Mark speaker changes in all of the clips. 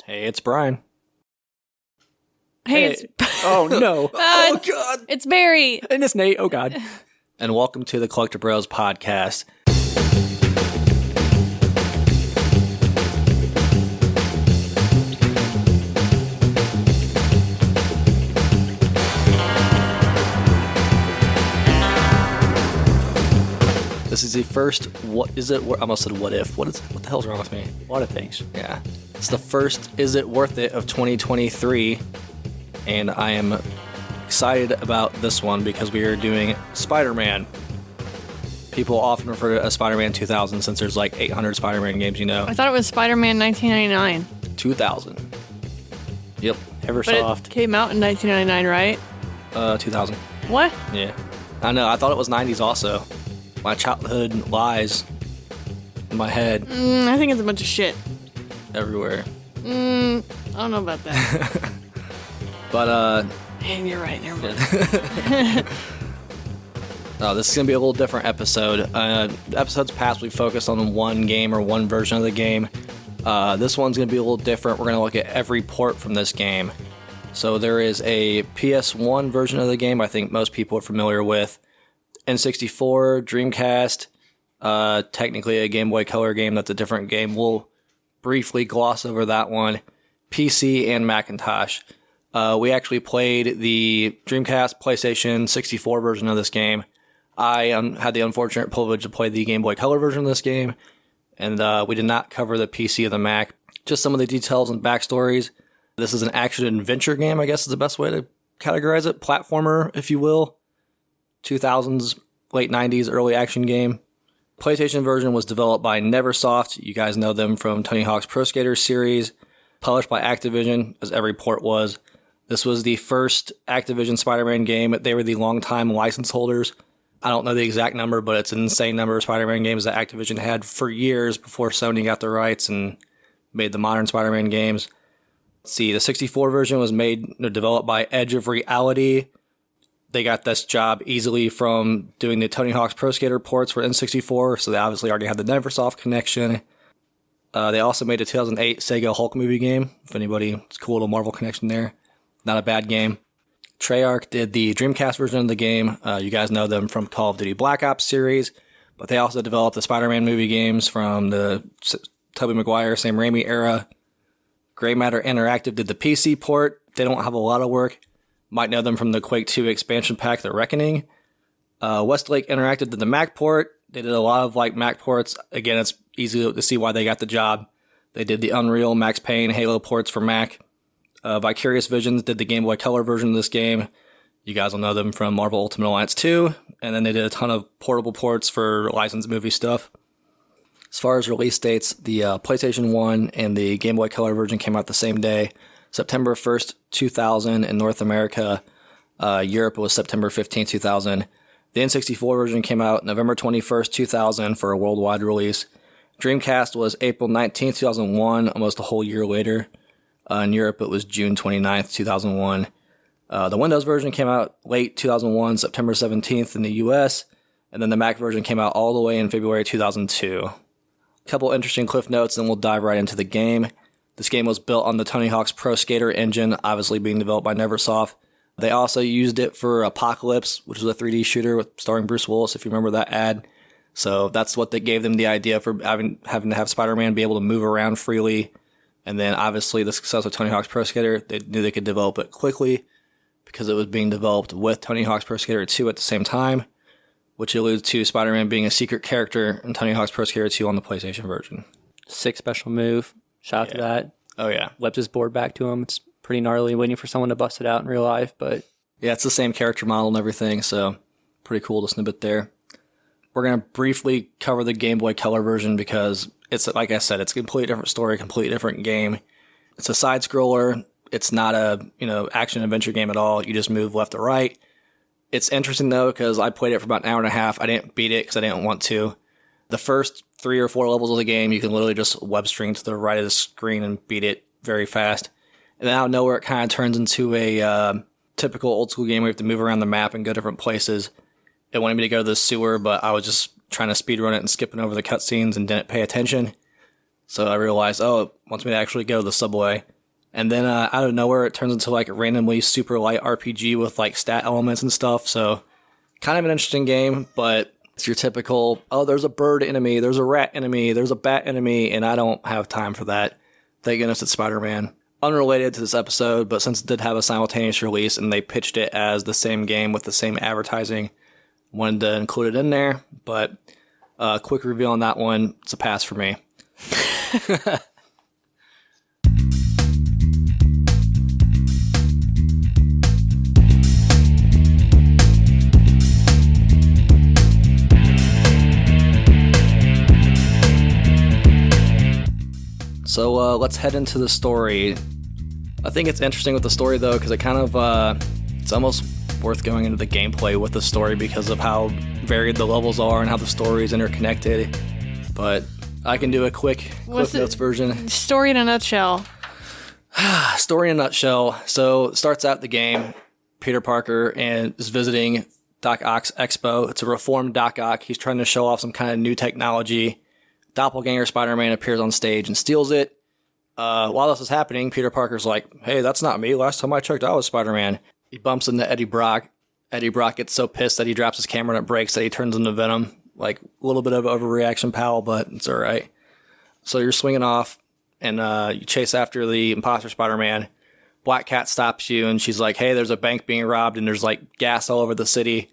Speaker 1: Hey, it's Brian.
Speaker 2: Hey, it's...
Speaker 1: Oh, no. Oh, God.
Speaker 2: It's Barry.
Speaker 1: And it's Nate. Oh, God. And welcome to the Collecti-Bros podcast. This is the first, what is it? I almost said what if. What the hell's wrong with me?
Speaker 3: A lot of things.
Speaker 1: Yeah. It's the first Is It Worth It of 2023. And I am excited about this one because we are doing Spider-Man. People often refer to it as Spider-Man 2000 since there's like 800 Spider-Man games, you know.
Speaker 2: I thought it was Spider-Man 1999.
Speaker 1: 2000. Yep.
Speaker 3: Eversoft.
Speaker 2: But it came out in 1999, right?
Speaker 1: 2000.
Speaker 2: What?
Speaker 1: Yeah. I know. I thought it was 90s also. My childhood lies in my head.
Speaker 2: I think it's a bunch of shit.
Speaker 1: Everywhere.
Speaker 2: I don't know about that.
Speaker 1: But,
Speaker 2: And you're right. Never mind.
Speaker 1: this is going to be a little different episode. Episodes past, we focused on one game or one version of the game. This one's going to be a little different. We're going to look at every port from this game. So there is a PS1 version of the game I think most people are familiar with. N64, Dreamcast, technically a Game Boy Color game. That's a different game. We'll briefly gloss over that one. PC and Macintosh. We actually played the Dreamcast, PlayStation 64 version of this game. I had the unfortunate privilege to play the Game Boy Color version of this game, and we did not cover the PC or the Mac. Just some of the details and backstories. This is an action-adventure game, I guess is the best way to categorize it. Platformer, if you will. 2000s, late 90s, early action game. PlayStation version was developed by Neversoft. You guys know them from Tony Hawk's Pro Skater series. Published by Activision, as every port was. This was the first Activision Spider-Man game. They were the longtime license holders. I don't know the exact number, but it's an insane number of Spider-Man games that Activision had for years before Sony got the rights and made the modern Spider-Man games. Let's see, the 64 version was developed by Edge of Reality. They got this job easily from doing the Tony Hawk's Pro Skater ports for N64, so they obviously already had the Neversoft connection. They also made a 2008 Sega Hulk movie game. If anybody, it's a cool little Marvel connection there. Not a bad game. Treyarch did the Dreamcast version of the game. You guys know them from Call of Duty Black Ops series, but they also developed the Spider-Man movie games from the Tobey Maguire, Sam Raimi era. Grey Matter Interactive did the PC port. They don't have a lot of work. Might know them from the Quake 2 expansion pack, The Reckoning. Westlake Interactive did the Mac port. They did a lot of Mac ports. Again, it's easy to see why they got the job. They did the Unreal, Max Payne, Halo ports for Mac. Vicarious Visions did the Game Boy Color version of this game. You guys will know them from Marvel Ultimate Alliance 2. And then they did a ton of portable ports for licensed movie stuff. As far as release dates, the PlayStation 1 and the Game Boy Color version came out the same day. September 1st, 2000 in North America. Europe was September 15th, 2000. The N64 version came out November 21st, 2000 for a worldwide release. Dreamcast was April 19th, 2001, almost a whole year later. In Europe, it was June 29th, 2001. The Windows version came out late 2001, September 17th in the US. And then the Mac version came out all the way in February 2002. A couple interesting cliff notes, and we'll dive right into the game. This game was built on the Tony Hawk's Pro Skater engine, obviously being developed by Neversoft. They also used it for Apocalypse, which was a 3D shooter starring Bruce Willis, if you remember that ad. So that's what they gave them the idea for having to have Spider-Man be able to move around freely. And then obviously the success of Tony Hawk's Pro Skater, they knew they could develop it quickly because it was being developed with Tony Hawk's Pro Skater 2 at the same time, which alludes to Spider-Man being a secret character in Tony Hawk's Pro Skater 2 on the PlayStation version.
Speaker 3: Sick special move. Shout out to that.
Speaker 1: Oh, yeah.
Speaker 3: Whipped his board back to him. It's pretty gnarly waiting for someone to bust it out in real life, but...
Speaker 1: Yeah, it's the same character model and everything, so pretty cool to snippet there. We're going to briefly cover the Game Boy Color version because it's, like I said, it's a completely different story, completely different game. It's a side-scroller. It's not a, action-adventure game at all. You just move left to right. It's interesting, though, because I played it for about an hour and a half. I didn't beat it because I didn't want to. The first 3 or 4 levels of the game, you can literally just web string to the right of the screen and beat it very fast. And then out of nowhere, it kind of turns into a typical old-school game where you have to move around the map and go different places. It wanted me to go to the sewer, but I was just trying to speedrun it and skipping over the cutscenes and didn't pay attention. So I realized, oh, it wants me to actually go to the subway. And then out of nowhere, it turns into like a randomly super light RPG with like stat elements and stuff. So kind of an interesting game, but it's your typical, oh, there's a bird enemy, there's a rat enemy, there's a bat enemy, and I don't have time for that. Thank goodness it's Spider-Man. Unrelated to this episode, but since it did have a simultaneous release and they pitched it as the same game with the same advertising, wanted to include it in there. But quick reveal on that one, it's a pass for me. So let's head into the story. I think it's interesting with the story though, because it kind of it's almost worth going into the gameplay with the story because of how varied the levels are and how the story is interconnected. But I can do a quick notes version.
Speaker 2: Story in a nutshell.
Speaker 1: Story in a nutshell. So it starts out the game. Peter Parker and is visiting Doc Ock's expo. It's a reformed Doc Ock. He's trying to show off some kind of new technology. Doppelganger Spider-Man appears on stage and steals it. While this is happening, Peter Parker's like, hey, that's not me. Last time I checked, I was Spider-Man. He bumps into Eddie Brock. Eddie Brock gets so pissed that he drops his camera and it breaks that he turns into Venom. Like, a little bit of overreaction, pal, but it's all right. So you're swinging off, and you chase after the imposter Spider-Man. Black Cat stops you, and she's like, hey, there's a bank being robbed, and there's, like, gas all over the city.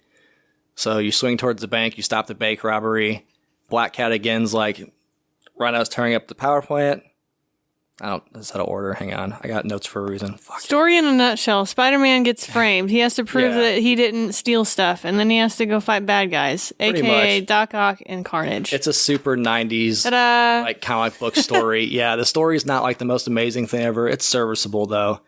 Speaker 1: So you swing towards the bank. You stop the bank robbery. Black Cat again's like, Rhino's tearing up the power plant. That's out of order. Hang on. I got notes for a reason. Fuck.
Speaker 2: Story in a nutshell. Spider-Man gets framed. He has to prove that he didn't steal stuff, and then he has to go fight bad guys, a.k.a. Doc Ock and Carnage.
Speaker 1: It's a super 90s like comic book story. Yeah, the story's not like the most amazing thing ever. It's serviceable, though.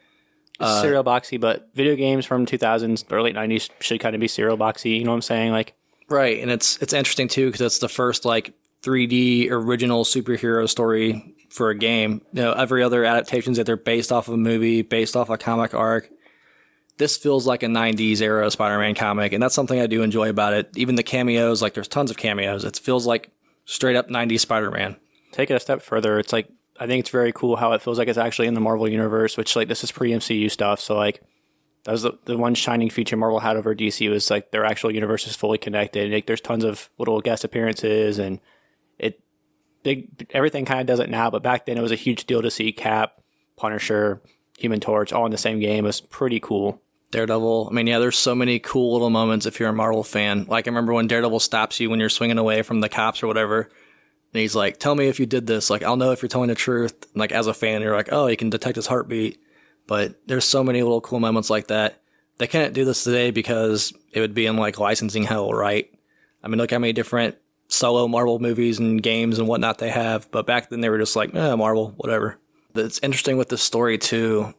Speaker 3: It's serial boxy, but video games from 2000s or late 90s should kind of be serial boxy. You know what I'm saying? Like,
Speaker 1: right, and it's interesting, too, because it's the first, like, 3D original superhero story for a game. You know, every other adaptation's either based off of a movie, based off a comic arc. This feels like a 90s era Spider-Man comic, and that's something I do enjoy about it. Even the cameos, like there's tons of cameos. It feels like straight up 90s Spider-Man.
Speaker 3: Take it a step further. It's like, I think it's very cool how it feels like it's actually in the Marvel universe, which like this is pre-MCU stuff. So like that was the one shining feature Marvel had over DC was like their actual universe is fully connected. Like there's tons of little guest appearances and everything kind of does it now, but back then it was a huge deal to see Cap, Punisher, Human Torch all in the same game. It was pretty cool.
Speaker 1: Daredevil. I mean, yeah, there's so many cool little moments if you're a Marvel fan. Like I remember when Daredevil stops you when you're swinging away from the cops or whatever, and he's like, tell me if you did this. Like, I'll know if you're telling the truth. And like as a fan, you're like, oh, you can detect his heartbeat. But there's so many little cool moments like that. They can't do this today because it would be in like licensing hell, right? I mean, look how many different solo Marvel movies and games and whatnot they have, but back then they were just like, Marvel, whatever. But it's interesting with this story too,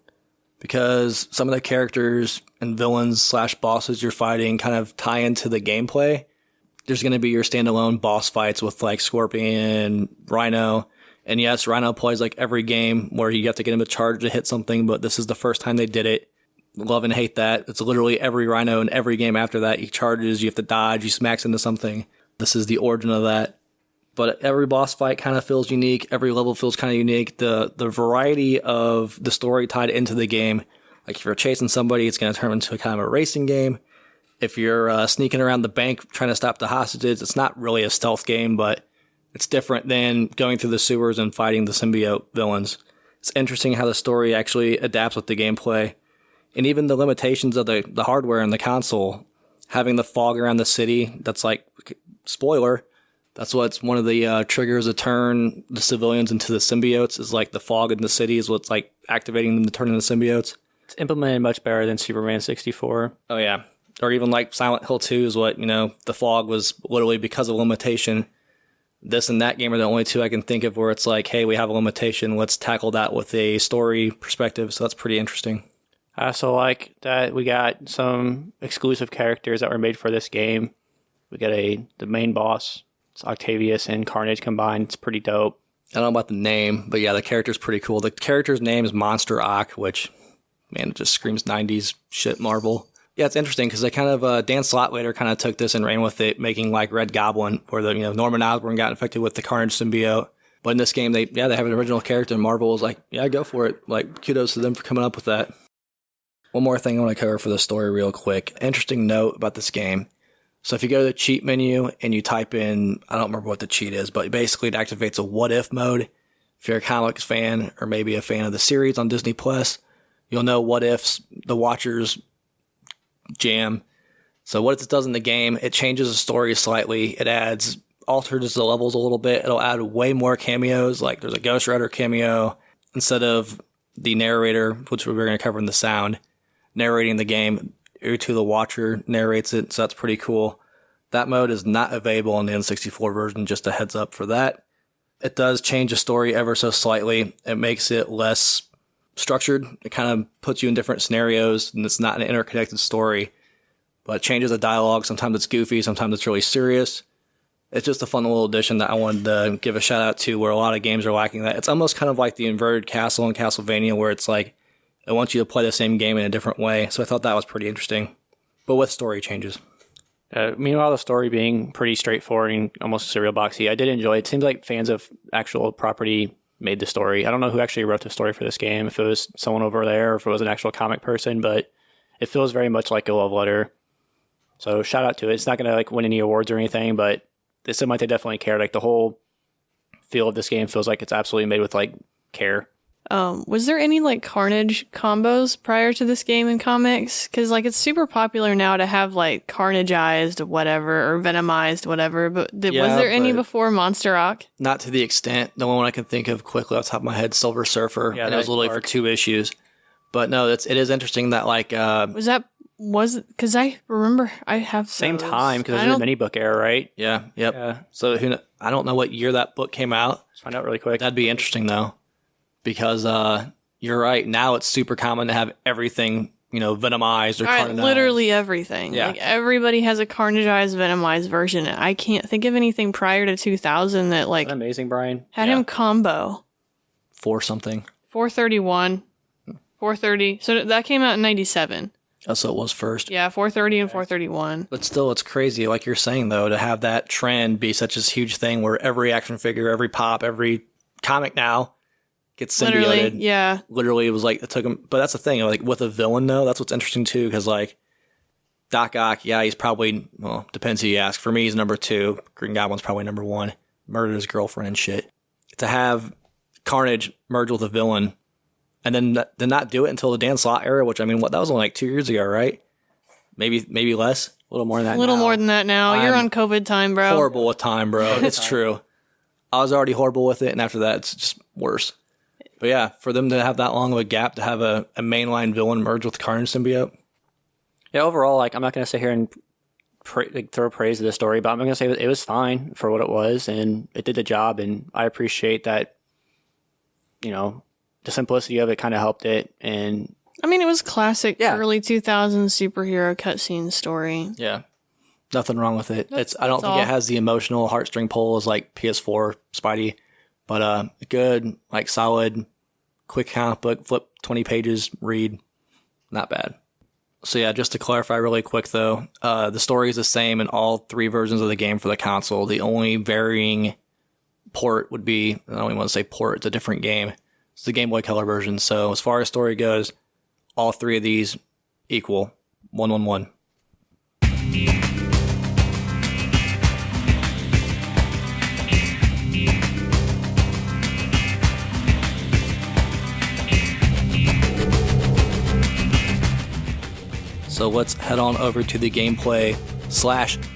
Speaker 1: because some of the characters and villains / bosses you're fighting kind of tie into the gameplay. There's going to be your standalone boss fights with like Scorpion, Rhino, and yes, Rhino plays like every game where you have to get him to charge to hit something, but this is the first time they did it. Love and hate that. It's literally every Rhino in every game after that. He charges, you have to dodge, he smacks into something. This is the origin of that. But every boss fight kind of feels unique. Every level feels kind of unique. The variety of the story tied into the game. Like if you're chasing somebody, it's going to turn into a kind of a racing game. If you're sneaking around the bank trying to stop the hostages, it's not really a stealth game, but it's different than going through the sewers and fighting the symbiote villains. It's interesting how the story actually adapts with the gameplay. And even the limitations of the hardware and the console. Having the fog around the city, that's like, spoiler, that's what's one of the triggers to turn the civilians into the symbiotes, is like the fog in the city is what's like activating them to turn into symbiotes.
Speaker 3: It's implemented much better than Superman 64.
Speaker 1: Oh yeah. Or even like Silent Hill 2 is what, the fog was literally because of limitation. This and that game are the only two I can think of where it's like, hey, we have a limitation, let's tackle that with a story perspective, so that's pretty interesting.
Speaker 3: I also like that we got some exclusive characters that were made for this game. We got the main boss. It's Octavius and Carnage combined. It's pretty dope.
Speaker 1: I don't know about the name, but yeah, the character's pretty cool. The character's name is Monster Ock, which, man, it just screams 90s shit Marvel. Yeah, it's interesting because they kind of, Dan Slotwaiter kind of took this and ran with it, making like Red Goblin, where Norman Osborn got infected with the Carnage symbiote. But in this game, they have an original character, and Marvel was like, yeah, go for it. Like, kudos to them for coming up with that. One more thing I want to cover for the story real quick. Interesting note about this game. So if you go to the cheat menu and you type in, I don't remember what the cheat is, but basically it activates a what if mode. If you're a comics fan or maybe a fan of the series on Disney Plus, you'll know what ifs the Watchers jam. So what it does in the game, it changes the story slightly. It alters the levels a little bit. It'll add way more cameos. Like there's a Ghost Rider cameo instead of the narrator, which we're going to cover in the sound, narrating the game. To the Watcher narrates it, so that's pretty cool. That mode is not available in the N64 version, just a heads up for that. It does change the story ever so slightly. It makes it less structured. It kind of puts you in different scenarios, and it's not an interconnected story. But it changes the dialogue. Sometimes it's goofy, sometimes it's really serious. It's just a fun little addition that I wanted to give a shout out to, where a lot of games are lacking that. It's almost kind of like the inverted castle in Castlevania, where it's like, it wants you to play the same game in a different way. So I thought that was pretty interesting. But with story changes.
Speaker 3: Meanwhile, the story being pretty straightforward and almost cereal boxy, I did enjoy it. It seems like fans of actual property made the story. I don't know who actually wrote the story for this game, if it was someone over there or if it was an actual comic person, but it feels very much like a love letter. So shout out to it. It's not going to like win any awards or anything, but it seemed like they definitely care. Like the whole feel of this game feels like it's absolutely made with like care.
Speaker 2: Was there any like Carnage combos prior to this game in comics? Because like it's super popular now to have like Carnageized whatever or Venomized whatever. But was there any before Monster Rock?
Speaker 1: Not to the extent. The one I can think of quickly off the top of my head, Silver Surfer. Yeah, and it was literally for 2 issues. But no, it is interesting that like because I remember I have
Speaker 3: same time because it was the mini book era, right?
Speaker 1: Yeah. Yep. Yeah. So I don't know what year that book came out.
Speaker 3: Let's find out really quick.
Speaker 1: That'd be interesting though. Because you're right. Now it's super common to have everything, venomized or carnagized.
Speaker 2: Literally everything.
Speaker 1: Yeah.
Speaker 2: Like everybody has a carnagized, venomized version. I can't think of anything prior to 2000 that like
Speaker 3: Isn't that amazing, Brian.
Speaker 2: Had him combo. 431, 430. So that came out in 97.
Speaker 1: Oh, so it was first.
Speaker 2: Yeah, 430 and 431.
Speaker 1: But still, it's crazy, like you're saying though, to have that trend be such a huge thing where every action figure, every pop, every comic now gets symbioted. Literally, it was like it took him. But that's the thing, like with a villain though, that's what's interesting too, because like Doc Ock, yeah, he's probably depends who you ask. For me, he's number 2. Green Goblin's probably number 1. Murdered his girlfriend and shit. To have Carnage merge with a villain, and then not do it until the Dan Slott era, which I mean, that was only like 2 years ago, right? Maybe less. A little more than that.
Speaker 2: A little more than that now. You're on COVID time, bro.
Speaker 1: Horrible with time, bro. It's true. I was already horrible with it, and after that, it's just worse. But yeah, for them to have that long of a gap to have a mainline villain merge with Carnage symbiote.
Speaker 3: Yeah, overall, like I'm not going to sit here and throw praise to the story, but I'm going to say it was fine for what it was, and it did the job, and I appreciate that, the simplicity of it kind of helped it. And
Speaker 2: I mean, it was classic early 2000s superhero cutscene story.
Speaker 1: Yeah. Nothing wrong with it. I don't think it has the emotional heartstring pull as like PS4 Spidey. But good, like solid, quick comic book, flip 20 pages, read. Not bad. So yeah, just to clarify really quick though, the story is the same in all 3 versions of the game for the console. The only varying port would be, I don't even want to say port, it's a different game. It's the Game Boy Color version. So as far as story goes, all 3 of these equal 1-1-1. So let's head on over to the gameplay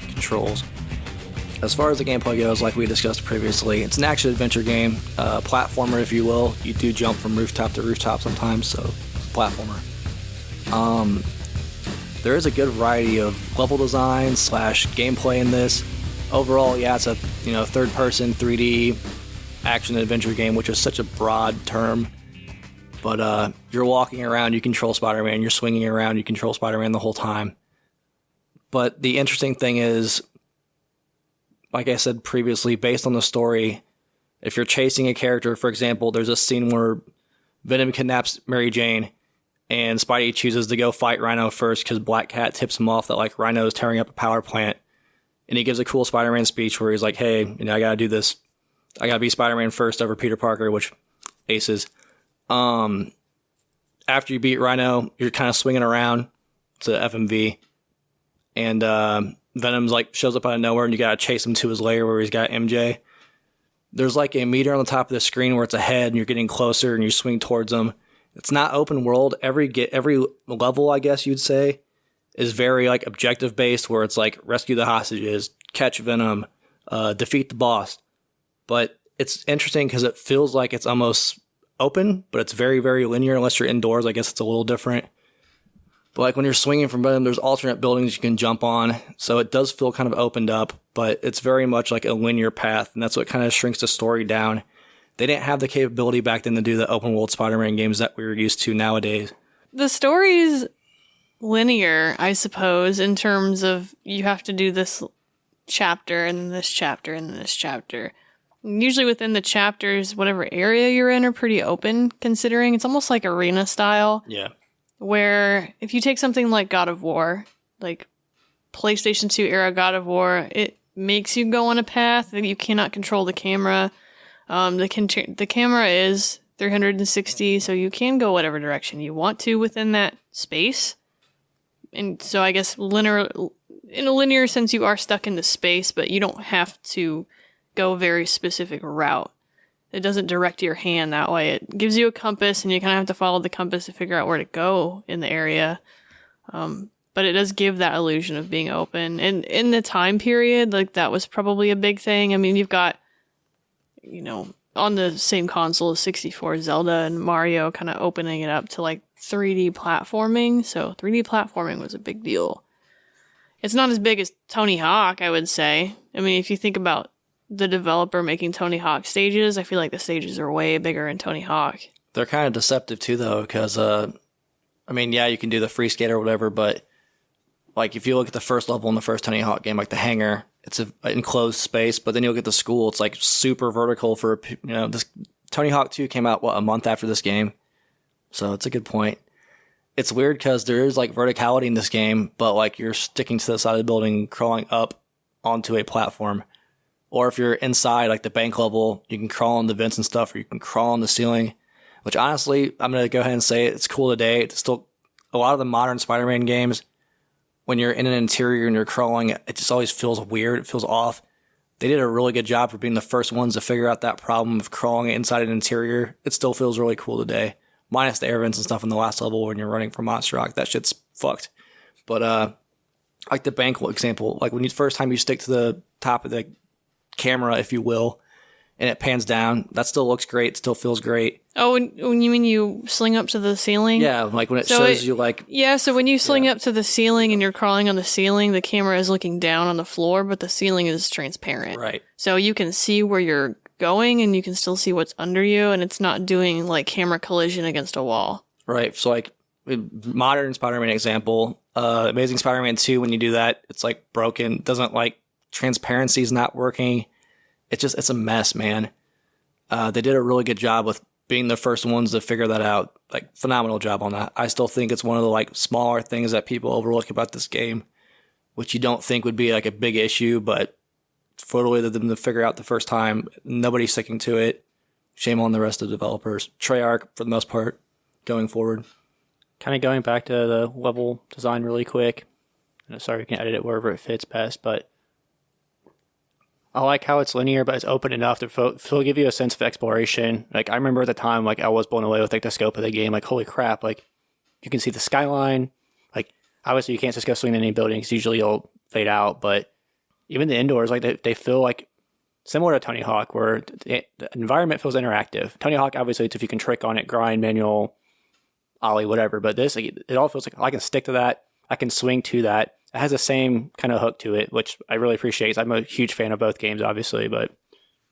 Speaker 1: / controls. As far as the gameplay goes, like we discussed previously, it's an action-adventure game, platformer if you will. You do jump from rooftop to rooftop sometimes, so it's a platformer. There is a good variety of level design / gameplay in this. Overall, yeah, it's a third-person 3D action-adventure game, which is such a broad term. But you're walking around, you control Spider-Man. You're swinging around, you control Spider-Man the whole time. But the interesting thing is, like I said previously, based on the story, if you're chasing a character, for example, there's a scene where Venom kidnaps Mary Jane, and Spidey chooses to go fight Rhino first because Black Cat tips him off that like Rhino is tearing up a power plant. And he gives a cool Spider-Man speech where he's like, hey, I gotta do this I gotta be Spider-Man first over Peter Parker, which aces. After you beat Rhino, you're kind of swinging around to FMV, and Venom's like shows up out of nowhere, and you gotta chase him to his lair where he's got MJ. There's like a meter on the top of the screen where it's ahead, and you're getting closer, and you swing towards them. It's not open world. Every level, I guess you'd say, is very like objective based, where it's like rescue the hostages, catch Venom, defeat the boss. But it's interesting because it feels like it's almost open, but it's very, very linear unless you're indoors. I guess it's a little different. But like when you're swinging from Venom, there's alternate buildings you can jump on. So it does feel kind of opened up, but it's very much like a linear path. And that's what kind of shrinks the story down. They didn't have the capability back then to do the open world Spider-Man games that we're used to nowadays.
Speaker 2: The story's linear, I suppose, in terms of you have to do this chapter and this chapter and this chapter. Usually within the chapters, whatever area you're in are pretty open, considering it's almost like arena style.
Speaker 1: Yeah.
Speaker 2: Where if you take something like God of War, like PlayStation 2 era God of War, it makes you go on a path that you cannot control the camera. The camera is 360, so you can go whatever direction you want to within that space. And so I guess in a linear sense, you are stuck in the space, but you don't have to go a very specific route. It doesn't direct your hand that way. It gives you a compass, and you kind of have to follow the compass to figure out where to go in the area. But it does give that illusion of being open. And in the time period, like that was probably a big thing. I mean, you've got, on the same console as 64, Zelda and Mario kind of opening it up to like 3D platforming. So 3D platforming was a big deal. It's not as big as Tony Hawk, I would say. I mean, if you think about the developer making Tony Hawk stages, I feel like the stages are way bigger in Tony Hawk.
Speaker 1: They're kind of deceptive too, though, because, you can do the free skate or whatever, but like if you look at the first level in the first Tony Hawk game, like the hangar, it's an enclosed space, but then you look at the school, it's like super vertical for, this Tony Hawk 2 came out, a month after this game? So it's a good point. It's weird because there is like verticality in this game, but like you're sticking to the side of the building, crawling up onto a platform. Or if you're inside, like the bank level, you can crawl on the vents and stuff, or you can crawl on the ceiling, which honestly, I'm going to go ahead and say it's cool today. It's still a lot of the modern Spider-Man games, when you're in an interior and you're crawling, it just always feels weird. It feels off. They did a really good job for being the first ones to figure out that problem of crawling inside an interior. It still feels really cool today, minus the air vents and stuff in the last level when you're running from Monster Rock. That shit's fucked. But like the bank example, like when you first time you stick to the top of the camera, if you will, and it pans down, that still looks great, still feels great.
Speaker 2: Oh, when you mean you sling up to the ceiling?
Speaker 1: Yeah, like when it shows you like...
Speaker 2: Yeah, so when you sling up to the ceiling and you're crawling on the ceiling, the camera is looking down on the floor, but the ceiling is transparent.
Speaker 1: Right.
Speaker 2: So you can see where you're going, and you can still see what's under you, and it's not doing like camera collision against a wall. Right,
Speaker 1: so like modern Spider-Man example, Amazing Spider-Man 2, when you do that, it's like broken, doesn't like... Transparency's not working. It's a mess, man. They did a really good job with being the first ones to figure that out. Like, phenomenal job on that. I still think it's one of the like smaller things that people overlook about this game, which you don't think would be like a big issue, but for them to figure out the first time, nobody's sticking to it. Shame on the rest of the developers. Treyarch, for the most part, going forward.
Speaker 3: Kind of going back to the level design really quick. Sorry, we can edit it wherever it fits best, but I like how it's linear, but it's open enough to give you a sense of exploration. Like, I remember at the time, like, I was blown away with, like, the scope of the game. Like, holy crap, like, you can see the skyline. Like, obviously, you can't just go swing in any buildings. Usually, you'll fade out. But even the indoors, like, they feel, like, similar to Tony Hawk, where the environment feels interactive. Tony Hawk, obviously, it's if you can trick on it, grind, manual, ollie, whatever. But this, like, it all feels like I can stick to that. I can swing to that. It has the same kind of hook to it, which I really appreciate. I'm a huge fan of both games, obviously, but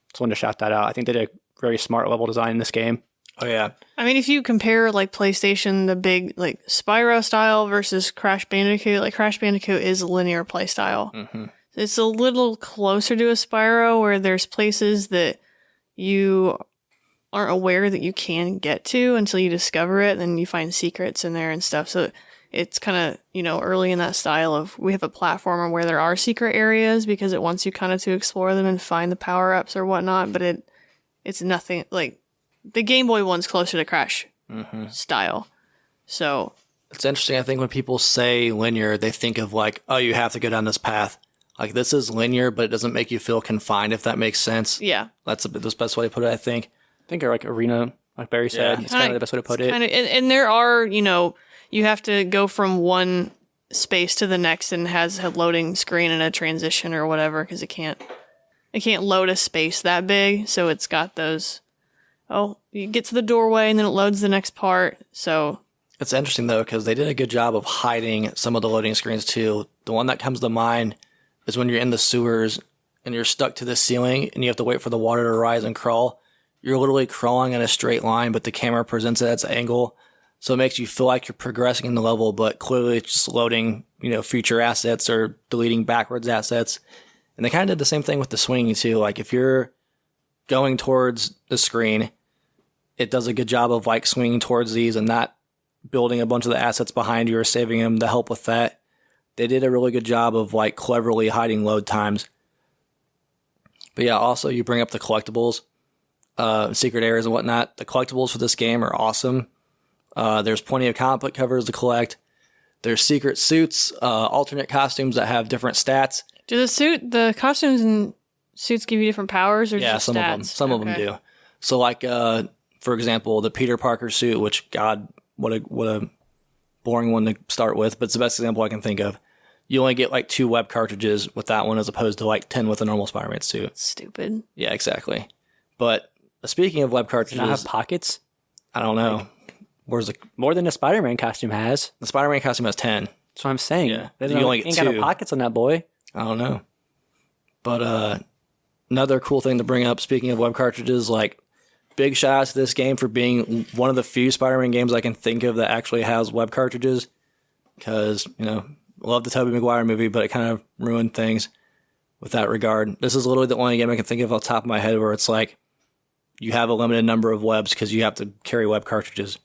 Speaker 3: just wanted to shout that out. I think they did a very smart level design in this game.
Speaker 1: Oh, yeah.
Speaker 2: I mean, if you compare, like, PlayStation, the big, like, Spyro style versus Crash Bandicoot, like, Crash Bandicoot is a linear play style.
Speaker 1: Mm-hmm.
Speaker 2: It's a little closer to a Spyro, where there's places that you aren't aware that you can get to until you discover it, and then you find secrets in there and stuff, so... It's kind of, early in that style of we have a platformer where there are secret areas because it wants you kind of to explore them and find the power-ups or whatnot, but it it's nothing like the Game Boy one's closer to Crash style. So
Speaker 1: it's interesting. I think when people say linear, they think of like, oh, you have to go down this path. Like this is linear, but it doesn't make you feel confined, if that makes sense.
Speaker 2: Yeah.
Speaker 1: That's the best way to put it, I think.
Speaker 3: I think like arena, like Barry said, it's kind of the best way to put it.
Speaker 2: And there are, you have to go from one space to the next and has a loading screen and a transition or whatever because it can't load a space that big. So it's got those, you get to the doorway and then it loads the next part. So
Speaker 1: it's interesting though, because they did a good job of hiding some of the loading screens too. The one that comes to mind is when you're in the sewers and you're stuck to the ceiling and you have to wait for the water to rise and crawl. You're literally crawling in a straight line, but the camera presents it at an angle. So it makes you feel like you're progressing in the level, but clearly it's just loading, future assets or deleting backwards assets. And they kind of did the same thing with the swinging too. Like if you're going towards the screen, it does a good job of like swinging towards these and not building a bunch of the assets behind you or saving them to help with that. They did a really good job of like cleverly hiding load times. But yeah, also you bring up the collectibles, secret areas and whatnot. The collectibles for this game are awesome. There's plenty of comic book covers to collect. There's secret suits, alternate costumes that have different stats.
Speaker 2: Do the costumes and suits give you different powers or just
Speaker 1: some
Speaker 2: stats?
Speaker 1: of them. Some of them do. So like, for example, the Peter Parker suit, which God, what a boring one to start with, but it's the best example I can think of. You only get like 2 web cartridges with that one as opposed to like 10 with a normal Spider-Man suit.
Speaker 2: Stupid.
Speaker 1: Yeah, exactly. But speaking of web cartridges,
Speaker 3: Does it not have pockets?
Speaker 1: I don't know. Where's the
Speaker 3: more than a Spider-Man costume has?
Speaker 1: The Spider-Man costume has 10.
Speaker 3: That's what I'm saying.
Speaker 1: Yeah,
Speaker 3: you
Speaker 1: only
Speaker 3: ain't
Speaker 1: get 2.
Speaker 3: got no pockets on that boy.
Speaker 1: I don't know. But another cool thing to bring up, speaking of web cartridges, like big shout out to this game for being one of the few Spider-Man games I can think of that actually has web cartridges. Because, love the Tobey Maguire movie, but it kind of ruined things with that regard. This is literally the only game I can think of off the top of my head where it's like you have a limited number of webs because you have to carry web cartridges.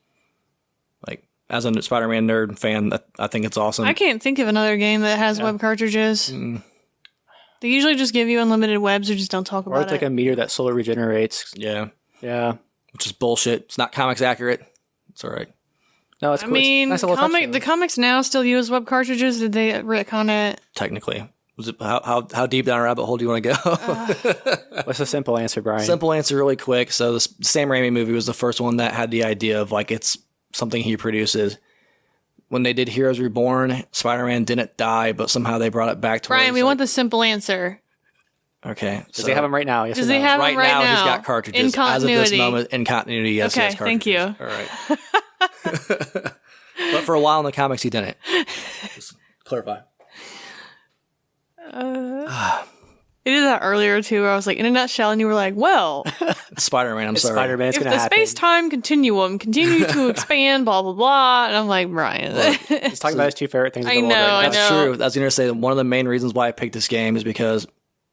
Speaker 1: Like, as a Spider-Man nerd fan, I think it's awesome.
Speaker 2: I can't think of another game that has web cartridges. They usually just give you unlimited webs or just don't talk about it.
Speaker 3: Or it's like a meter that slowly regenerates.
Speaker 1: Yeah.
Speaker 3: Yeah.
Speaker 1: Which is bullshit. It's not comics accurate. It's all right.
Speaker 3: No, it's cool.
Speaker 2: I mean,
Speaker 3: nice
Speaker 2: the comics now still use web cartridges. Did they retcon it?
Speaker 1: Technically. Was it how deep down a rabbit hole do you want to go?
Speaker 3: What's the simple answer, Brian?
Speaker 1: Simple answer really quick. So the Sam Raimi movie was the first one that had the idea of like it's something he produces. When they did Heroes Reborn, Spider-Man didn't die, but somehow they brought it back to
Speaker 2: Brian, we want the simple answer.
Speaker 1: Okay.
Speaker 3: Does he have them right now? Yes
Speaker 2: Does he have them right now?
Speaker 1: He's got cartridges.
Speaker 2: In continuity.
Speaker 1: As of this moment, in continuity, yes, he has
Speaker 2: thank you.
Speaker 1: All right. But for a while in the comics, he didn't. Just clarify.
Speaker 2: It did that earlier too, where I was like, in a nutshell, and you were like, well,
Speaker 1: It's Spider-Man, I'm sorry.
Speaker 3: Spider-Man, it's
Speaker 2: if
Speaker 3: going to
Speaker 2: the
Speaker 3: happen.
Speaker 2: space-time continuum continued to expand, blah, blah, blah, and I'm like, Brian.
Speaker 3: He's talking about his 2 favorite things in
Speaker 2: I
Speaker 3: the world
Speaker 2: know,
Speaker 3: right now.
Speaker 2: I
Speaker 1: That's
Speaker 2: know.
Speaker 1: true. I was going to say one of the main reasons why I picked this game is because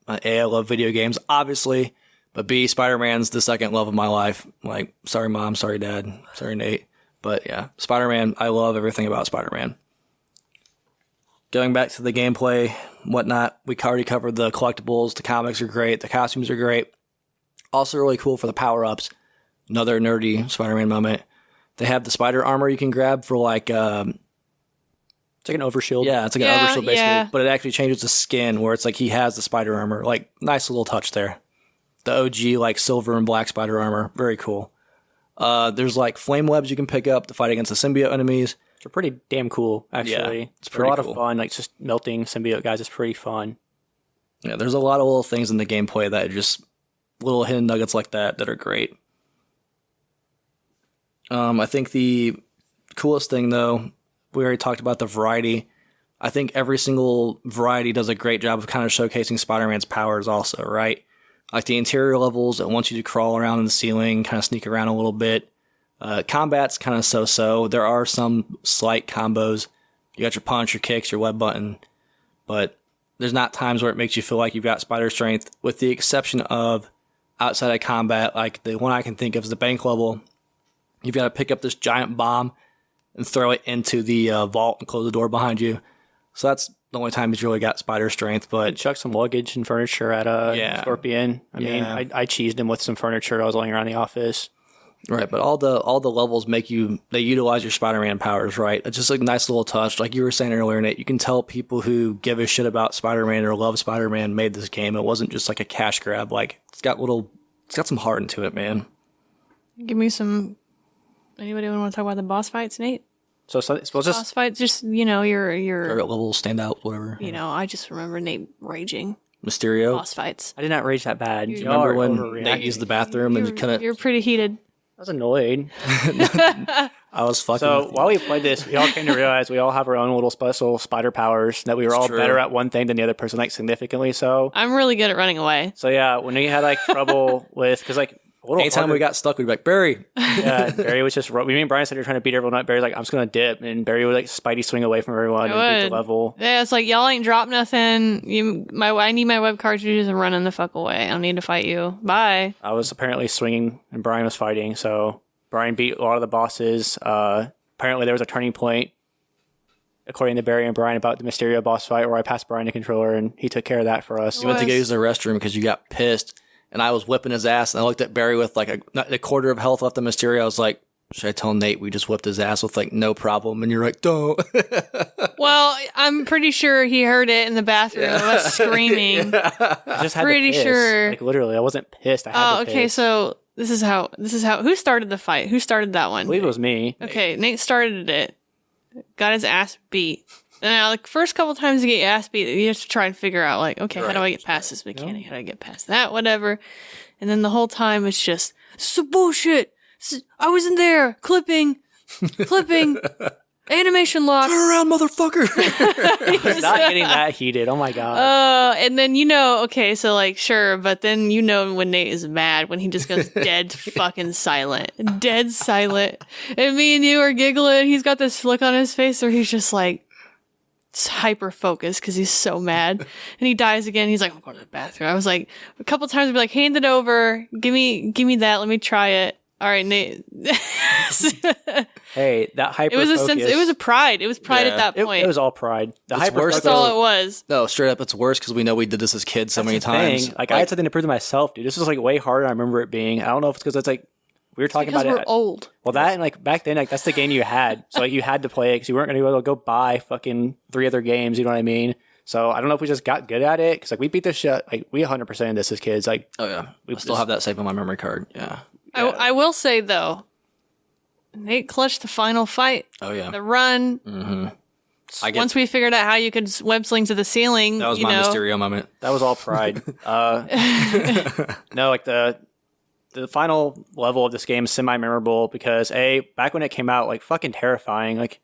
Speaker 1: A, I love video games, obviously, but B, Spider-Man's the second love of my life. Like, sorry, Mom, sorry, Dad, sorry, Nate. But yeah, Spider-Man, I love everything about Spider-Man. Going back to the gameplay, whatnot, we already covered the collectibles. The comics are great. The costumes are great. Also really cool for the power-ups. Another nerdy Spider-Man moment. They have the spider armor you can grab for like...
Speaker 3: It's like an overshield.
Speaker 1: Yeah, it's like an overshield basically.
Speaker 2: yeah.
Speaker 1: But it actually changes the skin where it's like he has the spider armor. Like, nice little touch there. The OG like silver and black spider armor. Very cool. There's like flame webs you can pick up to fight against the symbiote enemies.
Speaker 3: They're pretty damn cool, actually.
Speaker 1: Yeah, it's
Speaker 3: They're
Speaker 1: pretty
Speaker 3: a lot
Speaker 1: cool.
Speaker 3: of fun. Like, just melting symbiote guys is pretty fun.
Speaker 1: Yeah, there's a lot of little things in the gameplay that are just little hidden nuggets like that are great. I think the coolest thing, though, we already talked about the variety. I think every single variety does a great job of kind of showcasing Spider-Man's powers also, right? Like the interior levels, it wants you to crawl around in the ceiling, kind of sneak around a little bit. Combat's kind of so-so. There are some slight combos. You got your punch, your kicks, your web button, but there's not times where it makes you feel like you've got spider strength, with the exception of outside of combat. Like the one I can think of is the bank level. You've got to pick up this giant bomb and throw it into the vault and close the door behind you. So that's the only time he's really got spider strength.
Speaker 3: I
Speaker 1: But
Speaker 3: chucked some luggage and furniture at Scorpion. I mean, I cheesed him with some furniture I was laying around the office.
Speaker 1: right, but all the levels they utilize your Spider-Man powers, right? It's just like a nice little touch. Like you were saying earlier, Nate, you can tell people who give a shit about Spider-Man or love Spider-Man made this game. It wasn't just like a cash grab. Like it's got some heart into it, man.
Speaker 2: Give me some. Anybody want to talk about the boss fights, Nate?
Speaker 3: So just
Speaker 2: Boss fights, just your
Speaker 1: Favorite level, standout, whatever.
Speaker 2: I just remember Nate raging.
Speaker 1: Mysterio.
Speaker 2: Boss fights.
Speaker 3: I did not rage that bad.
Speaker 1: Do you remember when Nate used the bathroom and you couldn't?
Speaker 2: You're pretty heated.
Speaker 3: I was annoyed.
Speaker 1: I was fucking.
Speaker 3: So
Speaker 1: with
Speaker 3: while we played this, we all came to realize we all have our own little special spider powers. That we were all
Speaker 1: true.
Speaker 3: better at one thing than the other person, like significantly so.
Speaker 2: I'm really good at running away.
Speaker 3: So yeah, when we had like trouble with, because like a little
Speaker 1: Anytime
Speaker 3: harder-
Speaker 1: we got stuck, we'd be like, Barry.
Speaker 3: yeah, Barry was just. Me and Brian said you're trying to beat everyone up. Barry's like, I'm just gonna dip, and Barry would like Spidey swing away from everyone and beat the level.
Speaker 2: Yeah, it's like y'all ain't dropped nothing. I need my web cartridges and running the fuck away. I don't need to fight you. Bye.
Speaker 3: I was apparently swinging, and Brian was fighting. So Brian beat a lot of the bosses. Apparently, there was a turning point, according to Barry and Brian, about the Mysterio boss fight, where I passed Brian the controller, and he took care of that for us.
Speaker 1: You went to go use the restroom because you got pissed, and I was whipping his ass, and I looked at Barry with like a quarter of health left on Mysterio. I was like, should I tell Nate we just whipped his ass with like no problem? And you're like, don't.
Speaker 2: Well, I'm pretty sure he heard it in the bathroom of us screaming.
Speaker 3: I just had
Speaker 2: Pretty
Speaker 3: to piss.
Speaker 2: sure.
Speaker 3: Like literally, I wasn't pissed. I had
Speaker 2: Oh,
Speaker 3: to
Speaker 2: okay.
Speaker 3: piss.
Speaker 2: So this is how. Who started the fight? Who started that
Speaker 3: I
Speaker 2: one?
Speaker 3: believe it was me.
Speaker 2: Okay, Nate started it. Got his ass beat. And now, like, first couple times you get your ass beat, you have to try and figure out, like, okay, how do I get past this mechanic? How do I get past that? Whatever. And then the whole time it's just, so bullshit. I was in there, clipping, animation lock.
Speaker 1: Turn around, motherfucker.
Speaker 3: It's not getting that heated. Oh my god.
Speaker 2: And then okay, so like sure, but then when Nate is mad when he just goes dead fucking silent. Dead silent. And me and you are giggling. He's got this look on his face where he's just like hyper focused because he's so mad. And he dies again. He's like, I'm going to the bathroom. I was like, a couple times I'd be like, hand it over. Give me that. Let me try it. All right, Nate.
Speaker 3: Hey, that hyper.
Speaker 2: It was it was a pride. It was pride
Speaker 1: Yeah.
Speaker 2: at that point.
Speaker 3: It was all pride. The hyper.
Speaker 1: worse
Speaker 2: That's all it was.
Speaker 1: No, straight up, it's worse because we know we did this as kids so many
Speaker 3: That's the
Speaker 1: times.
Speaker 3: thing. Like I had something to prove to myself, dude. This was like way harder than I remember it being. I don't know if it's because it's like we were talking
Speaker 2: Because
Speaker 3: about
Speaker 2: we're
Speaker 3: it.
Speaker 2: old.
Speaker 3: Well, that and like back then, like that's the game you had. So like you had to play it because you weren't going to be able to go buy fucking 3 other games. You know what I mean? So I don't know if we just got good at it because like we beat this shit. Like we 100% in this as kids. Like
Speaker 1: Oh yeah, I still have that saved on my memory card. Yeah.
Speaker 2: I will say though, Nate clutched the final fight.
Speaker 1: Oh yeah.
Speaker 2: The run.
Speaker 1: Mm-hmm.
Speaker 2: Once we figured out how you could web sling to the ceiling,
Speaker 1: That was my Mysterio moment.
Speaker 3: that was all pride. No, like the final level of this game is semi-memorable because back when it came out, like fucking terrifying. Like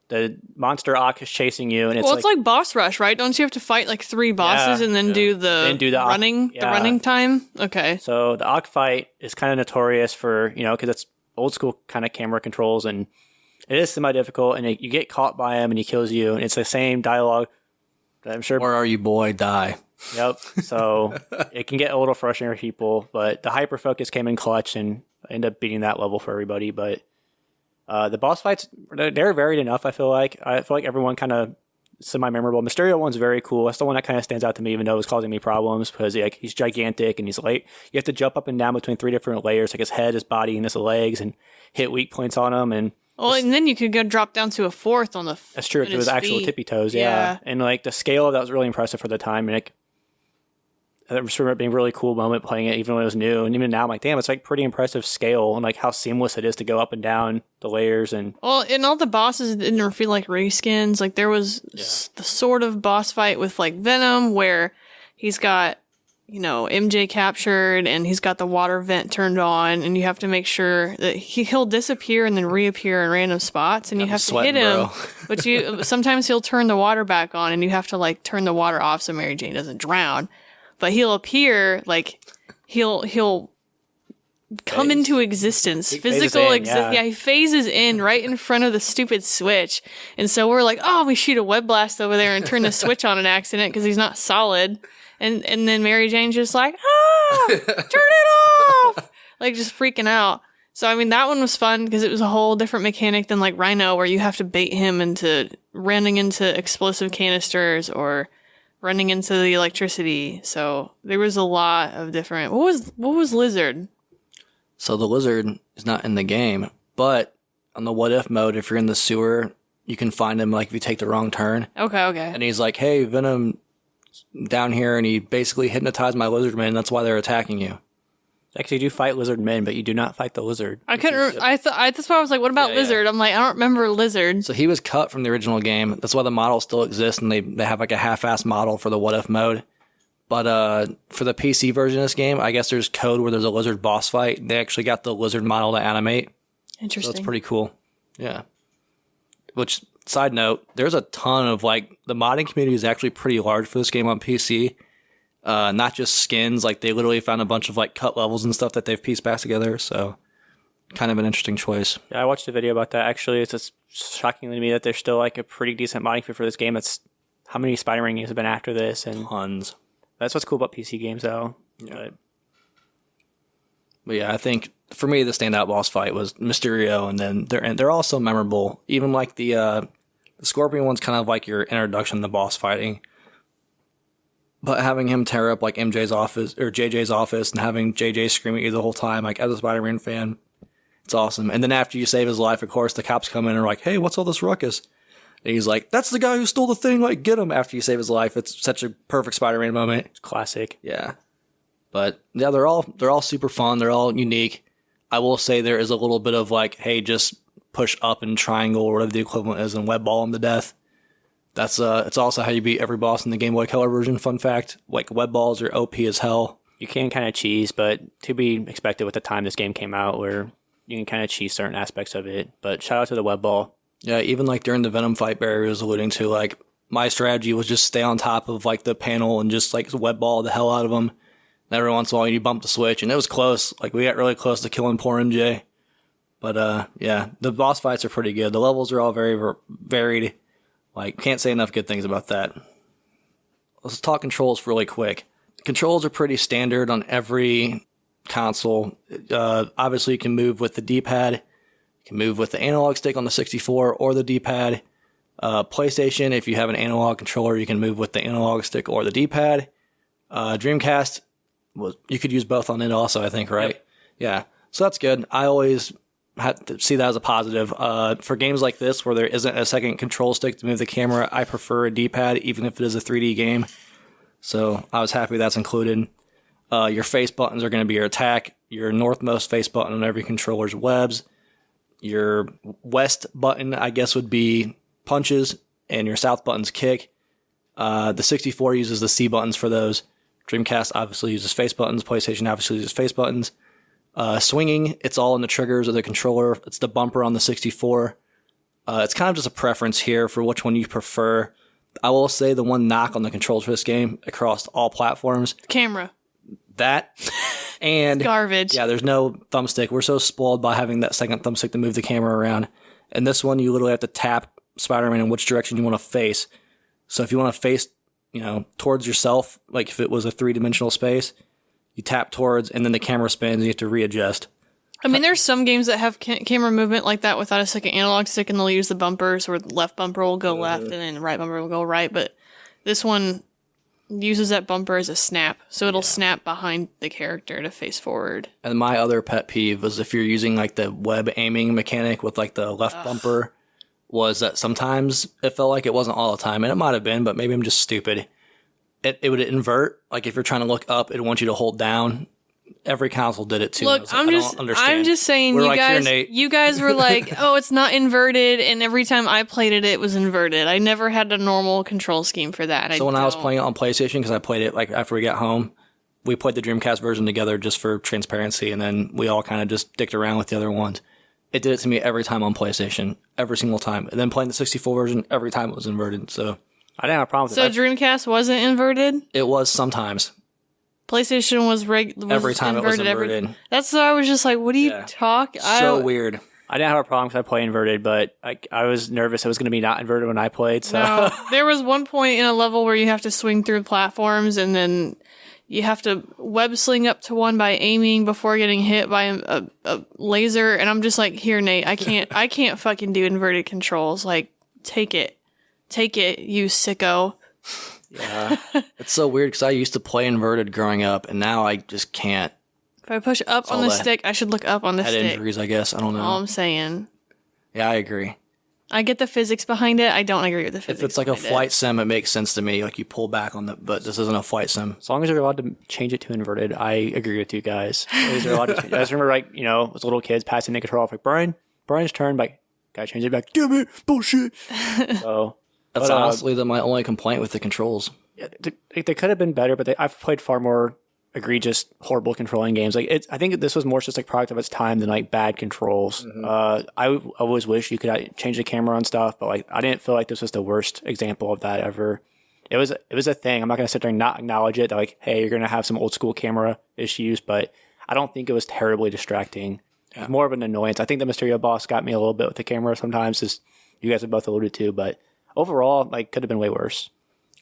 Speaker 3: the monster Ock is chasing you, and
Speaker 2: it's like boss rush, right? Don't you have to fight like 3 bosses and then do the running the running time? Okay.
Speaker 3: So the Ock fight is kind of notorious for, because it's old school kind of camera controls, and it is semi-difficult, and you get caught by him and he kills you, and it's the same dialogue that I'm sure.
Speaker 1: Where are you, boy? Die.
Speaker 3: Yep. So it can get a little frustrating for people, but the hyper focus came in clutch and I ended up beating that level for everybody. But the boss fights, they're varied enough. I feel like everyone kind of semi-memorable. Mysterio one's very cool. That's the one that kind of stands out to me, even though it was causing me problems because he's gigantic and he's like, you have to jump up and down between 3 different layers, like his head, his body, and his legs, and hit weak points on him. And
Speaker 2: and then you could go drop down to a 4th on the.
Speaker 3: That's true. It was actual tippy toes.
Speaker 2: Yeah.
Speaker 3: And like the scale of that was really impressive for the time. And like, I just remember it being a really cool moment playing it, even when it was new. And even now, I'm like, damn, it's like pretty impressive scale and like how seamless it is to go up and down the layers. And
Speaker 2: all the bosses didn't feel like reskins. Like there was the sort of boss fight with like Venom where he's got, MJ captured and he's got the water vent turned on, and you have to make sure that he'll disappear and then reappear in random spots, and you have to hit him. But sometimes he'll turn the water back on, and you have to like turn the water off so Mary Jane doesn't drown. But he'll appear, like, he'll come into existence. He phases in right in front of the stupid switch. And so we're like, oh, we shoot a web blast over there and turn the switch on an accident because he's not solid. And then Mary Jane's just like, turn it off! Like, just freaking out. So, I mean, that one was fun because it was a whole different mechanic than like Rhino, where you have to bait him into running into explosive canisters or running into the electricity. So there was a lot of different. What was Lizard?
Speaker 1: So the Lizard is not in the game, but on the what if mode, if you're in the sewer, you can find him like if you take the wrong turn.
Speaker 2: Okay.
Speaker 1: And he's like, "Hey, Venom, down here," and he basically hypnotized my lizard men. That's why they're attacking you.
Speaker 3: Actually, you do fight lizard men, but you do not fight the lizard.
Speaker 2: I couldn't. That's why I was like, "What about Lizard?" Yeah. I'm like, I don't remember Lizard.
Speaker 1: So he was cut from the original game. That's why the model still exists, and they have like a half-assed model for the what if mode. But for the PC version of this game, I guess there's code where there's a lizard boss fight. They actually got the lizard model to animate.
Speaker 2: Interesting.
Speaker 1: So that's pretty cool. Yeah. Which, side note, there's a ton of like the modding community is actually pretty large for this game on PC. Not just skins, like they literally found a bunch of like cut levels and stuff that they've pieced back together. So kind of an interesting choice.
Speaker 3: Yeah, I watched a video about that. Actually, it's just shocking to me that there's still like a pretty decent modding for this game. It's how many Spider-Man games have been after this, and
Speaker 1: tons.
Speaker 3: That's what's cool about PC games, though.
Speaker 1: Yeah. But yeah, I think for me the standout boss fight was Mysterio, and then they're all so memorable. Even like the Scorpion one's kind of like your introduction to boss fighting. But having him tear up like MJ's office or JJ's office and having JJ scream at you the whole time, like as a Spider-Man fan, it's awesome. And then after you save his life, of course, the cops come in and are like, "Hey, what's all this ruckus?" And he's like, "That's the guy who stole the thing, like get him," after you save his life. It's such a perfect Spider-Man moment.
Speaker 3: It's classic.
Speaker 1: Yeah. But yeah, they're all super fun. They're all unique. I will say there is a little bit of like, hey, just push up and triangle or whatever the equivalent is and web ball him to death. That's it's also how you beat every boss in the Game Boy Color version. Fun fact, like web balls are OP as hell.
Speaker 3: You can kind of cheese, but to be expected with the time this game came out, where you can kind of cheese certain aspects of it. But shout out to the web ball.
Speaker 1: Yeah, even like during the Venom fight Barry was alluding to, like my strategy was just stay on top of like the panel and just like web ball the hell out of them. And every once in a while you bump the switch, and it was close. Like we got really close to killing poor MJ. But yeah, the boss fights are pretty good. The levels are all very varied. Like, can't say enough good things about that. Let's talk controls really quick. Controls are pretty standard on every console. Obviously, you can move with the D-pad. You can move with the analog stick on the 64 or the D-pad. PlayStation, if you have an analog controller, you can move with the analog stick or the D-pad. Dreamcast, you could use both on it also, I think, right? Yep. Yeah, so that's good. I always have to see that as a positive. For games like this where there isn't a second control stick to move the camera, I prefer a D-pad, even if it is a 3D game. So I was happy that's included. Your face buttons are going to be your attack. Your northmost face button on every controller's webs. Your west button, I guess, would be punches, and your south button's kick. The 64 uses the C buttons for those. Dreamcast obviously uses face buttons. PlayStation obviously uses face buttons. Swinging, it's all in the triggers of the controller. It's the bumper on the 64. It's kind of just a preference here for which one you prefer. I will say the one knock on the controls for this game across all platforms.
Speaker 2: Camera.
Speaker 1: That. And
Speaker 2: garbage.
Speaker 1: Yeah, there's no thumbstick. We're so spoiled by having that second thumbstick to move the camera around. And this one, you literally have to tap Spider-Man in which direction you want to face. So if you want to face, towards yourself, like if it was a three-dimensional space, you tap towards, and then the camera spins, and you have to readjust.
Speaker 2: I mean, there's some games that have camera movement like that without a second analog stick, and they'll use the bumpers, where the left bumper will go left, and then the right bumper will go right. But this one uses that bumper as a snap, so it'll snap behind the character to face forward. And
Speaker 1: my other pet peeve was if you're using like the web aiming mechanic with like the left bumper, was that sometimes it felt like it wasn't all the time, and it might have been, but maybe I'm just stupid. It would invert. Like if you're trying to look up, it wants you to hold down. Every console did it too.
Speaker 2: Look,
Speaker 1: I don't understand.
Speaker 2: I'm just saying, you guys were like, oh, it's not inverted, and every time I played it, it was inverted. I never had a normal control scheme for that.
Speaker 1: So when I was playing it on PlayStation, because I played it like after we got home, we played the Dreamcast version together just for transparency, and then we all kind of just dicked around with the other ones. It did it to me every time on PlayStation, every single time. And then playing the 64 version, every time it was inverted. So
Speaker 3: I didn't have a problem with
Speaker 2: it. So Dreamcast wasn't inverted?
Speaker 1: It was sometimes.
Speaker 2: PlayStation was
Speaker 1: every time
Speaker 2: inverted,
Speaker 1: it was inverted.
Speaker 2: That's why I was just like, what are you talking?
Speaker 1: So weird.
Speaker 3: I didn't have a problem because I play inverted, but I was nervous it was going to be not inverted when I played. So
Speaker 2: no, there was one point in a level where you have to swing through platforms, and then You have to web sling up to one by aiming before getting hit by a laser. And I'm just like, here, Nate, I can't fucking do inverted controls. Like, take it, you sicko.
Speaker 1: Yeah. It's so weird because I used to play inverted growing up, and now I just can't.
Speaker 2: If I push up on the stick, I should look up on the
Speaker 1: head
Speaker 2: stick.
Speaker 1: Injuries, I guess. I don't know.
Speaker 2: All I'm saying.
Speaker 1: Yeah, I agree.
Speaker 2: I get the physics behind it. I don't agree with the physics.
Speaker 1: If it's like a flight sim, it makes sense to me. Like, you pull back on but this isn't a flight sim.
Speaker 3: As long as you're allowed to change it to inverted, I agree with you guys. You're allowed to change it. I just remember, like, as little kids passing the control off, like, Brian's turn, like, gotta change it back. Damn it, bullshit. So
Speaker 1: that's honestly my only complaint with the controls.
Speaker 3: Yeah, they could have been better, but I've played far more egregious, horrible controlling games. Like, I think this was more just like product of its time than like bad controls. Mm-hmm. I always wish you could change the camera and stuff, but like I didn't feel like this was the worst example of that ever. It was a thing. I'm not gonna sit there and not acknowledge it. Like, hey, you're gonna have some old school camera issues, but I don't think it was terribly distracting. Yeah. More of an annoyance. I think the Mysterio boss got me a little bit with the camera sometimes, as you guys have both alluded to, but overall, like, could have been way worse.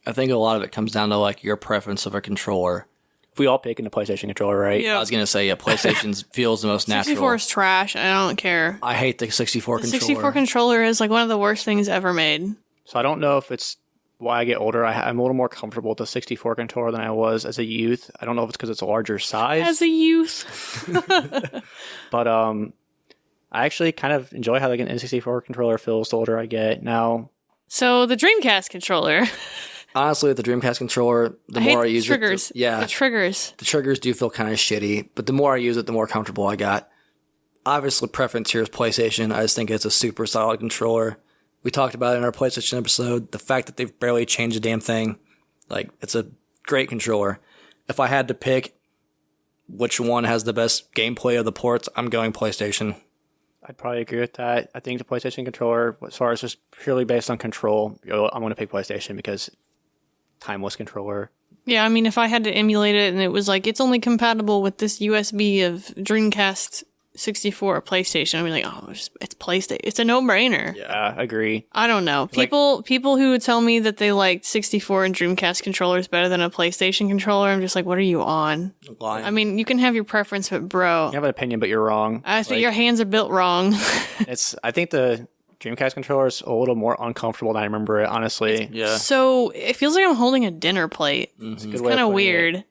Speaker 1: I think a lot of it comes down to like your preference of a controller.
Speaker 3: If we all pick in the PlayStation controller, right?
Speaker 1: Yeah. I was going to say, PlayStation feels the most natural.
Speaker 2: 64 is trash. I don't care.
Speaker 1: I hate the 64 controller.
Speaker 2: The 64 controller is like one of the worst things ever made.
Speaker 3: So I don't know if it's why I get older. I'm a little more comfortable with the 64 controller than I was as a youth. I don't know if it's because it's a larger size.
Speaker 2: As a youth.
Speaker 3: But I actually kind of enjoy how like an N64 controller feels the older I get now.
Speaker 2: So the Dreamcast controller...
Speaker 1: Honestly, with the Dreamcast controller, the more I use
Speaker 2: it...
Speaker 1: The triggers do feel kind of shitty, but the more I use it, the more comfortable I got. Obviously, preference here is PlayStation. I just think it's a super solid controller. We talked about it in our PlayStation episode. The fact that they've barely changed a damn thing, like, it's a great controller. If I had to pick which one has the best gameplay of the ports, I'm going PlayStation.
Speaker 3: I'd probably agree with that. I think the PlayStation controller, as far as just purely based on control, I'm going to pick PlayStation because timeless controller.
Speaker 2: Yeah, I mean, if I had to emulate it and it was like, it's only compatible with this USB of Dreamcast 64 or PlayStation, I'd be like, oh, it's PlayStation. It's a no-brainer.
Speaker 3: Yeah, I agree.
Speaker 2: I don't know. People who would tell me that they like 64 and Dreamcast controllers better than a PlayStation controller, I'm just like, what are you on?
Speaker 1: Lying.
Speaker 2: I mean, you can have your preference, but bro.
Speaker 3: You have an opinion, but you're wrong.
Speaker 2: I think your hands are built wrong.
Speaker 3: I think the Dreamcast controller is a little more uncomfortable than I remember it, honestly.
Speaker 1: Yeah.
Speaker 2: So it feels like I'm holding a dinner plate.
Speaker 3: Mm-hmm.
Speaker 2: It's kind of weird.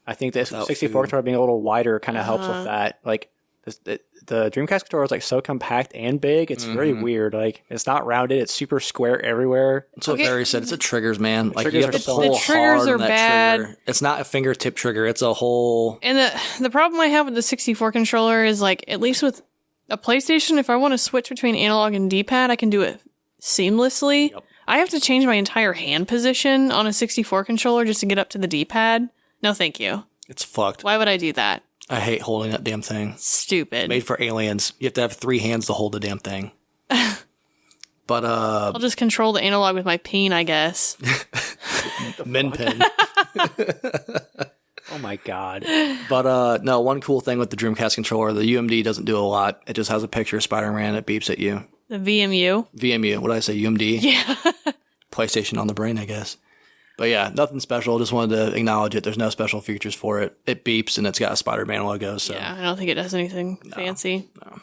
Speaker 3: I think the 64 controller being a little wider kind of helps with that. Like, the Dreamcast controller is like so compact and big. It's very weird. Like, it's not rounded. It's super square everywhere.
Speaker 1: That's what Barry said. It's a triggers, man. Like,
Speaker 3: triggers
Speaker 1: you have to pull
Speaker 2: the triggers
Speaker 1: hard
Speaker 2: are
Speaker 1: on that
Speaker 2: bad.
Speaker 1: Trigger. It's not a fingertip trigger. It's a whole.
Speaker 2: And the problem I have with the 64 controller is like, at least with a PlayStation, if I want to switch between analog and D-pad, I can do it seamlessly. Yep. I have to change my entire hand position on a 64 controller just to get up to the D-pad. No, thank you.
Speaker 1: It's fucked.
Speaker 2: Why would I do that?
Speaker 1: I hate holding that damn thing.
Speaker 2: Stupid.
Speaker 1: Made for aliens. You have to have 3 hands to hold the damn thing. But
Speaker 2: I'll just control the analog with my peen, I guess.
Speaker 1: Min pin.
Speaker 3: Oh my god.
Speaker 1: But no, one cool thing with the Dreamcast controller, the UMD doesn't do a lot. It just has a picture of Spider-Man and it beeps at you.
Speaker 2: The VMU?
Speaker 1: VMU. What did I say? UMD?
Speaker 2: Yeah.
Speaker 1: PlayStation on the brain, I guess. But yeah, nothing special. Just wanted to acknowledge it. There's no special features for it. It beeps and it's got a Spider-Man logo. So
Speaker 2: yeah, I don't think it does anything fancy.
Speaker 1: No.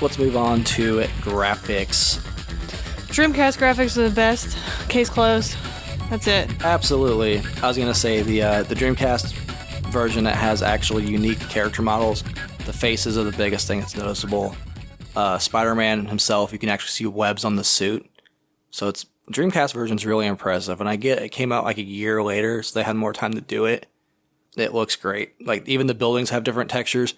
Speaker 1: Let's move on to graphics.
Speaker 2: Dreamcast graphics are the best. Case closed. That's it.
Speaker 1: Absolutely. I was going to say the Dreamcast version that has actually unique character models, the faces are the biggest thing that's noticeable. Spider-Man himself, you can actually see webs on the suit. So it's Dreamcast version's really impressive. And I get it came out like a year later, so they had more time to do it. It looks great. Like, even the buildings have different textures.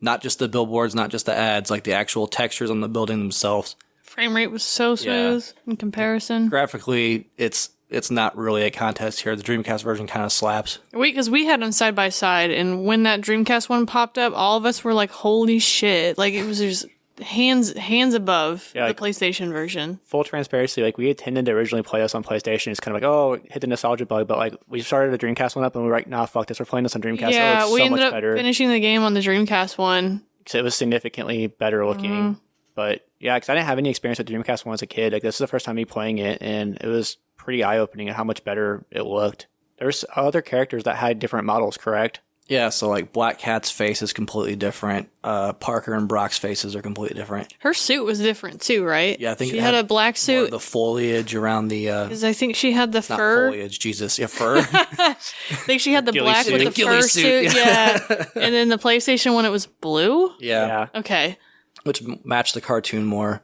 Speaker 1: Not just the billboards, not just the ads, like the actual textures on the building themselves.
Speaker 2: Frame rate was so smooth in comparison.
Speaker 1: Graphically, it's not really a contest here. The Dreamcast version kind of slaps.
Speaker 2: Because we had them side by side, and when that Dreamcast one popped up, all of us were like, holy shit. Like, it was just hands above the PlayStation version.
Speaker 3: Full transparency, like, we intended to originally play this on PlayStation. It's kind of like, oh, hit the nostalgia bug, but like, we started the Dreamcast one up and we were like, nah, fuck this, we're playing this on Dreamcast.
Speaker 2: Yeah,
Speaker 3: so
Speaker 2: we ended
Speaker 3: much
Speaker 2: up
Speaker 3: better.
Speaker 2: finishing the game on the Dreamcast one,
Speaker 3: because it was significantly better looking. But yeah, because I didn't have any experience with Dreamcast when I was a kid. Like, this is the first time me playing it, and it was pretty eye-opening at how much better it looked. There's other characters that had different models, correct?
Speaker 1: Yeah, so like Black Cat's face is completely different. Parker and Brock's faces are completely different.
Speaker 2: Her suit was different too, right?
Speaker 1: Yeah, I think
Speaker 2: she had a black suit.
Speaker 1: The foliage around the.
Speaker 2: Because I think she had the
Speaker 1: not
Speaker 2: fur.
Speaker 1: foliage, Jesus, yeah, fur.
Speaker 2: I think she had the black
Speaker 3: suit.
Speaker 2: with the
Speaker 1: Ghillie
Speaker 2: fur suit. Yeah. And then the PlayStation one, it was blue.
Speaker 1: Yeah,
Speaker 2: Okay.
Speaker 1: which matched the cartoon more.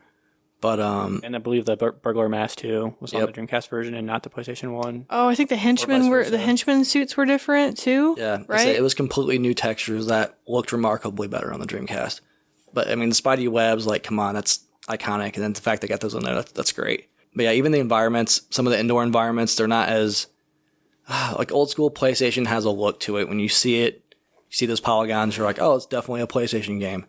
Speaker 1: But
Speaker 3: And I believe the burglar mask too was on the Dreamcast version and not the PlayStation 1.
Speaker 2: Oh, I think the henchman suits were different too.
Speaker 1: yeah,
Speaker 2: Right.
Speaker 1: it was completely new textures that looked remarkably better on the Dreamcast. But I mean, the Spidey webs, like, come on, that's iconic. And then the fact they got those in there, that's great. But yeah, even the environments, some of the indoor environments, they're not as like old school PlayStation has a look to it. When you see it, you see those polygons, you're like, oh, it's definitely a PlayStation game.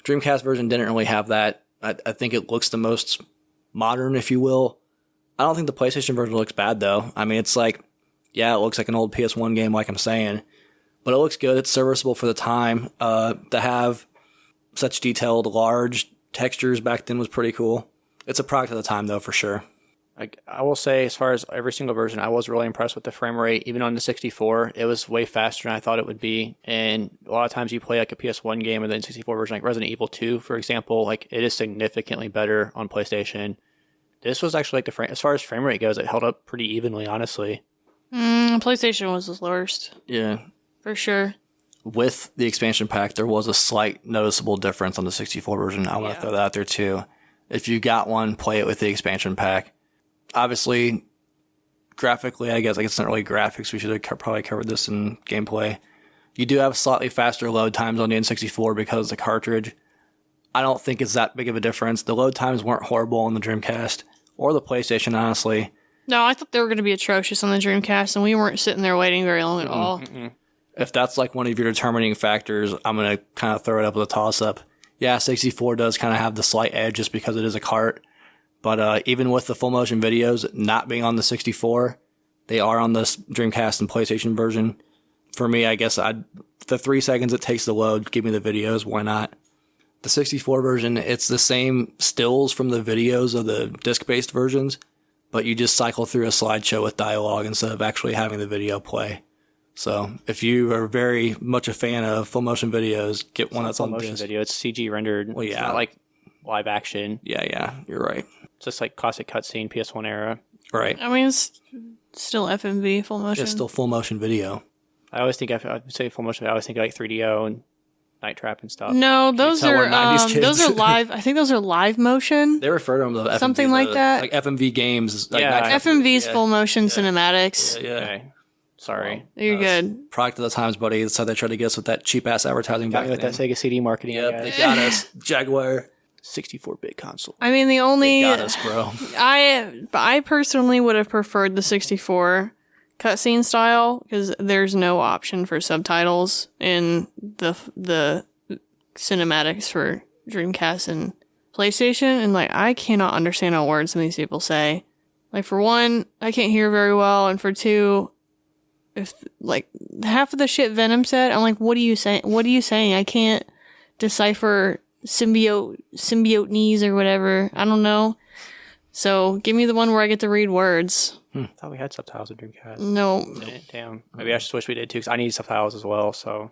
Speaker 1: Dreamcast version didn't really have that. I think it looks the most modern, if you will. I don't think the PlayStation version looks bad, though. I mean, it's like, yeah, it looks like an old PS1 game, like I'm saying. But it looks good. It's serviceable for the time. To have such detailed, large textures back then was pretty cool. It's a product of the time, though, for sure.
Speaker 3: I will say, as far as every single version, I was really impressed with the frame rate. Even on the 64, it was way faster than I thought it would be. And a lot of times you play like a PS1 game and then 64 version, like Resident Evil 2, for example, like it is significantly better on PlayStation. This was actually like as far as frame rate goes, it held up pretty evenly, honestly.
Speaker 2: PlayStation was the worst.
Speaker 1: Yeah.
Speaker 2: For sure.
Speaker 1: With the expansion pack, there was a slight noticeable difference on the 64 version. I want to throw that out there, too. If you got one, play it with the expansion pack. Obviously, graphically, I guess it's not really graphics. We should have probably covered this in gameplay. You do have slightly faster load times on the N64 because the cartridge. I don't think it's that big of a difference. The load times weren't horrible on the Dreamcast or the PlayStation, honestly.
Speaker 2: No, I thought they were going to be atrocious on the Dreamcast, and we weren't sitting there waiting very long at all.
Speaker 1: If that's like one of your determining factors, I'm going to kind of throw it up with a toss-up. Yeah, 64 does kind of have the slight edge just because it is a cart. But even with the full motion videos not being on the 64, they are on the Dreamcast and PlayStation version. For me, I guess the 3 seconds it takes to load, give me the videos, why not? The 64 version, it's the same stills from the videos of the disc-based versions, but you just cycle through a slideshow with dialogue instead of actually having the video play. So if you are very much a fan of full motion videos, get one that's on
Speaker 3: motion
Speaker 1: disc.
Speaker 3: video. It's CG rendered.
Speaker 1: Well, yeah.
Speaker 3: It's not like live action.
Speaker 1: Yeah, you're right.
Speaker 3: It's just like classic cutscene PS1 era.
Speaker 1: Right.
Speaker 2: I mean, it's still FMV, full motion.
Speaker 1: It's still full motion video.
Speaker 3: I always think, I'd say full motion, I always think like 3DO and Night Trap and stuff.
Speaker 2: No, those
Speaker 1: tell we're
Speaker 2: are
Speaker 1: 90s kids?
Speaker 2: those are live. I think those are live motion.
Speaker 1: They refer to them as FMV,
Speaker 2: Something like that.
Speaker 1: like FMV games. Like
Speaker 3: Yeah.
Speaker 2: FMV's full motion cinematics.
Speaker 1: Yeah.
Speaker 3: Okay. Sorry.
Speaker 2: You're good.
Speaker 1: Product of the times, buddy. That's how they tried to get us with that cheap ass advertising
Speaker 3: Got
Speaker 1: back
Speaker 3: me with
Speaker 1: then.
Speaker 3: that Sega CD marketing.
Speaker 1: Yep,
Speaker 3: I
Speaker 1: they
Speaker 3: guess.
Speaker 1: got us. Jaguar.
Speaker 3: 64-bit console.
Speaker 2: I mean, the only
Speaker 1: They got us, bro.
Speaker 2: I personally would have preferred the 64 cutscene style because there's no option for subtitles in the cinematics for Dreamcast and PlayStation, and like I cannot understand what words some of these people say. Like, for one, I can't hear very well, and for two, if like half of the shit Venom said, I'm like, what are you saying? What are you saying? I can't decipher symbiote or whatever. I don't know. So give me the one where I get to read words.
Speaker 3: I thought we had subtitles in Dreamcast.
Speaker 2: No.
Speaker 3: Damn. Maybe I just wish we did too, because I need subtitles as well. So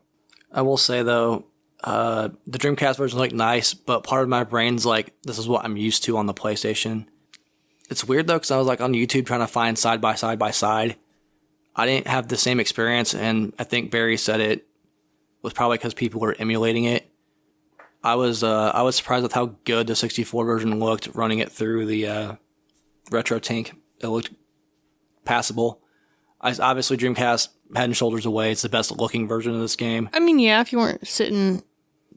Speaker 1: I will say though, the Dreamcast version looked nice, but part of my brain's like, this is what I'm used to on the PlayStation. It's weird though, because I was like on YouTube trying to find side by side. I didn't have the same experience, and I think Barry said it was probably because people were emulating it. I was surprised with how good the 64 version looked running it through the RetroTink. It looked passable. Obviously, Dreamcast head and shoulders away. It's the best looking version of this game.
Speaker 2: I mean, yeah, if you weren't sitting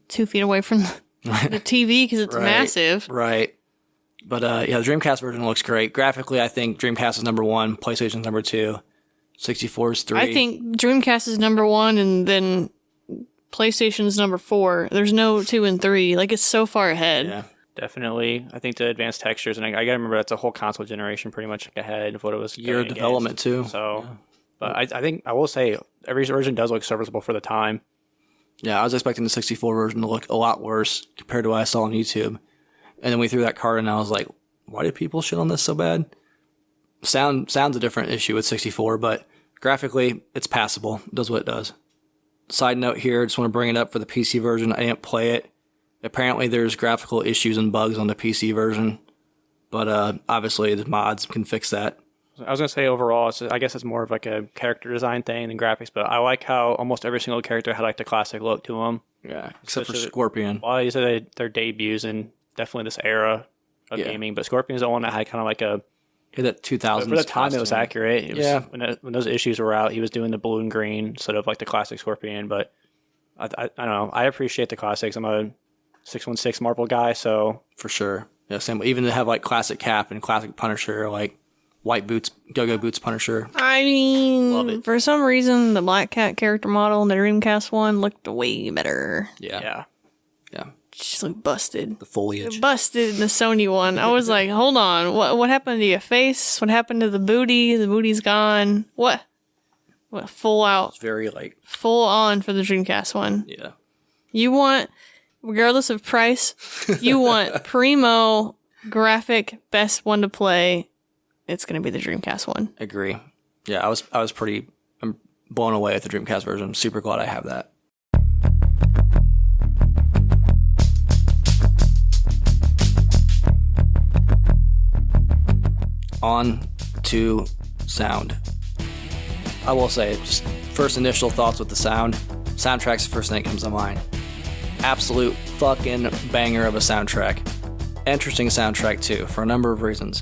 Speaker 2: 2 feet away from the TV because it's massive.
Speaker 1: Right. But yeah, the Dreamcast version looks great. Graphically, I think Dreamcast is number 1, PlayStation's number 2, 64 is 3.
Speaker 2: I think Dreamcast is number 1, and then PlayStation's number 4. There's no 2 and 3. Like, it's so far ahead.
Speaker 1: Yeah.
Speaker 3: definitely, I think the advanced textures, and I gotta remember that's a whole console generation pretty much ahead of what it was.
Speaker 1: Year of development too.
Speaker 3: So, but I think I will say every version does look serviceable for the time.
Speaker 1: Yeah, I was expecting the 64 version to look a lot worse compared to what I saw on YouTube. And then we threw that card in and I was like, why did people shit on this so bad? Sound's a different issue with 64, but graphically, it's passable. It does what it does. Side note here, just want to bring it up for the PC version. I didn't play it. Apparently, there's graphical issues and bugs on the PC version, but obviously the mods can fix that.
Speaker 3: I was going to say overall, I guess it's more of like a character design thing than graphics, but I like how almost every single character had like the classic look to them.
Speaker 1: Yeah, except for Scorpion.
Speaker 3: Well, these are their debuts in definitely this era of gaming, but Scorpion's the one that had kind of like a...
Speaker 1: Yeah, that 2000s
Speaker 3: for the time,
Speaker 1: costume.
Speaker 3: it was accurate. It was, when those issues were out, he was doing the blue and green instead of like the classic Scorpion, but I don't know. I appreciate the classics. I'm a 616 Marvel guy, so...
Speaker 1: For sure. Yeah, same. Even to have like classic Cap and classic Punisher, like white boots, go-go boots Punisher.
Speaker 2: I mean, for some reason, the Black Cat character model in the Dreamcast one looked way better.
Speaker 1: Yeah.
Speaker 2: Just looked busted.
Speaker 1: The foliage.
Speaker 2: Busted in the Sony one. I was like, hold on. What happened to your face? What happened to the booty? The booty's gone. What full out.
Speaker 1: It's very like...
Speaker 2: Full on for the Dreamcast one.
Speaker 1: Yeah.
Speaker 2: You want, regardless of price, you want primo graphic best one to play. It's going to be the Dreamcast one.
Speaker 1: Agree. Yeah, I'm blown away with the Dreamcast version. I'm super glad I have that. On to sound. I will say, just first initial thoughts with the sound. Soundtrack's the first thing that comes to mind. Absolute fucking banger of a soundtrack. Interesting soundtrack too, for a number of reasons.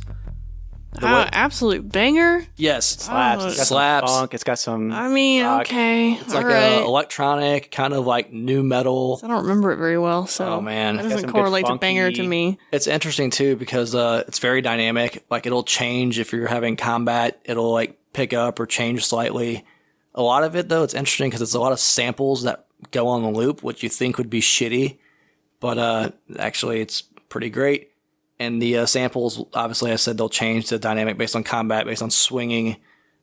Speaker 2: Absolute banger?
Speaker 1: Yes.
Speaker 3: Slaps. It's got
Speaker 1: Slaps.
Speaker 3: some funk. It's got some...
Speaker 2: I mean,
Speaker 3: rock.
Speaker 2: okay.
Speaker 1: It's like a electronic, kind of like new metal.
Speaker 2: I don't remember it very well, so
Speaker 1: Oh, man.
Speaker 2: that
Speaker 1: It's got
Speaker 2: doesn't
Speaker 3: some good
Speaker 2: correlate to
Speaker 3: funky-
Speaker 2: banger to me.
Speaker 1: It's interesting too because it's very dynamic. Like it'll change if you're having combat. It'll like pick up or change slightly. A lot of it though, it's interesting because it's a lot of samples that go on the loop, which you think would be shitty, but actually it's pretty great. And the samples, obviously, I said they'll change the dynamic based on combat, based on swinging.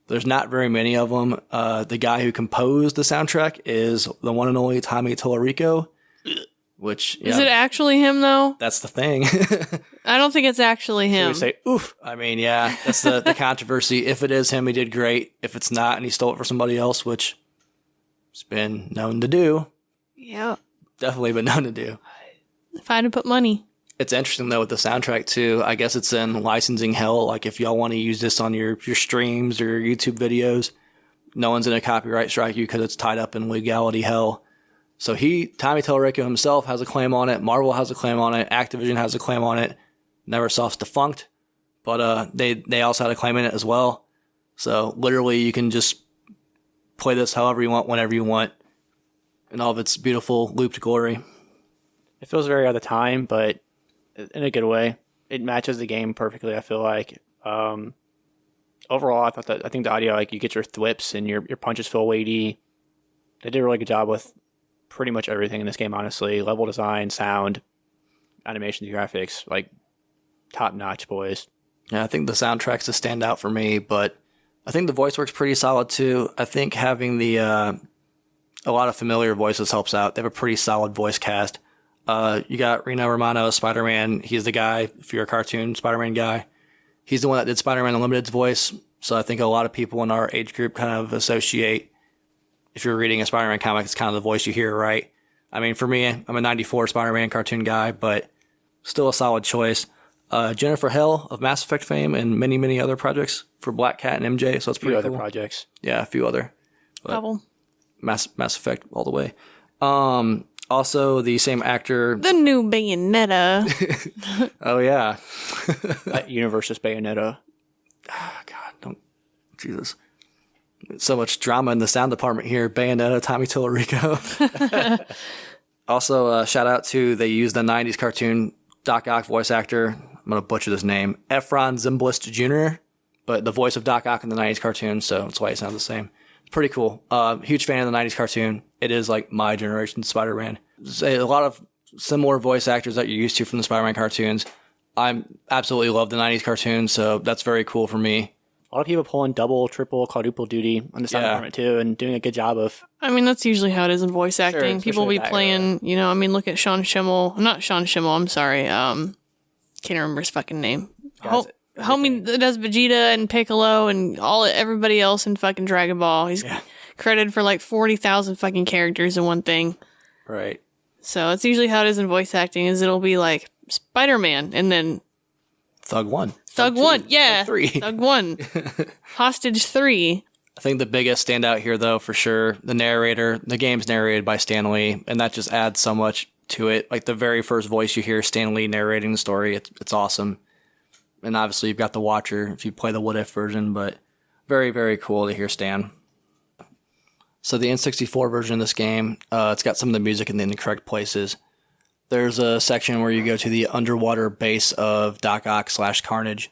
Speaker 1: There's not very many of them. The guy who composed the soundtrack is the one and only Tommy Tallarico, which...
Speaker 2: Is it actually him, though?
Speaker 1: That's the thing.
Speaker 2: I don't think it's actually him.
Speaker 3: We say, oof.
Speaker 1: I mean, yeah, that's the controversy. If it is him, he did great. If it's not and he stole it for somebody else, which it's been known to do.
Speaker 2: Yeah.
Speaker 1: Definitely been known to do.
Speaker 2: If I had to put money.
Speaker 1: It's interesting, though, with the soundtrack, too. I guess it's in licensing hell. Like, if y'all want to use this on your streams or your YouTube videos, no one's going to copyright strike you because it's tied up in legality hell. So Tommy Tallarico himself has a claim on it. Marvel has a claim on it. Activision has a claim on it. Neversoft's defunct. But they also had a claim in it as well. So, literally, you can just play this however you want, whenever you want, in all of its beautiful looped glory.
Speaker 3: It feels very out of time, but... in a good way. It matches the game perfectly, I feel like. Overall, I think the audio, like you get your thwips and your punches feel weighty. They did a really good job with pretty much everything in this game, honestly. Level design, sound, animation, graphics, like top notch, boys.
Speaker 1: Yeah, I think the soundtrack's a standout for me, but I think the voice work's pretty solid too. I think having a lot of familiar voices helps out. They have a pretty solid voice cast. You got Rino Romano, Spider-Man. He's the guy, if you're a cartoon Spider-Man guy. He's the one that did Spider-Man Unlimited's voice. So I think a lot of people in our age group kind of associate, if you're reading a Spider-Man comic, it's kind of the voice you hear, right? I mean, for me, I'm a 94 Spider-Man cartoon guy, but still a solid choice. Jennifer Hale of Mass Effect fame and many, many other projects for Black Cat and MJ. So it's pretty cool.
Speaker 3: Other projects.
Speaker 1: Yeah, a few other.
Speaker 2: Couple.
Speaker 1: Mass Effect all the way. Also, the same actor.
Speaker 2: The new Bayonetta.
Speaker 1: Oh, yeah.
Speaker 3: That universe is Bayonetta.
Speaker 1: Oh, God, don't. Jesus. So much drama in the sound department here. Bayonetta, Tommy Tallarico. Also, shout out to, they used the 90s cartoon Doc Ock voice actor. I'm going to butcher this name. Efron Zimbalist Jr., but the voice of Doc Ock in the 90s cartoon, so that's why he sounds the same. Pretty cool. Huge fan of the 90s cartoon. It is like my generation's Spider-Man. A lot of similar voice actors that you're used to from the Spider-Man cartoons. I absolutely love the 90s cartoon, so that's very cool for me.
Speaker 3: lot of people pulling double, triple, quadruple duty on the sound from it too, and doing a good job of.
Speaker 2: I mean, that's usually how it is in voice acting. People be playing, I mean, look at Sean Schimmel. Not Sean Schimmel, I'm sorry. Can't remember his fucking name. Homie that does Vegeta and Piccolo and everybody else in fucking Dragon Ball. He's credited for like 40,000 fucking characters in one thing.
Speaker 1: Right.
Speaker 2: So it's usually how it is in voice acting, is it'll be like Spider-Man and then
Speaker 1: Thug 1.
Speaker 2: Thug 1, yeah.
Speaker 1: Thug 3.
Speaker 2: Thug 1. Hostage 3.
Speaker 1: I think the biggest standout here, though, for sure, the narrator. The game's narrated by Stan Lee, and that just adds so much to it. Like the very first voice you hear Stan Lee narrating the story, it's awesome. And obviously you've got the Watcher if you play the What If version, but very, very cool to hear Stan. So the N64 version of this game, it's got some of the music in the incorrect places. There's a section where you go to the underwater base of Doc Ock / Carnage,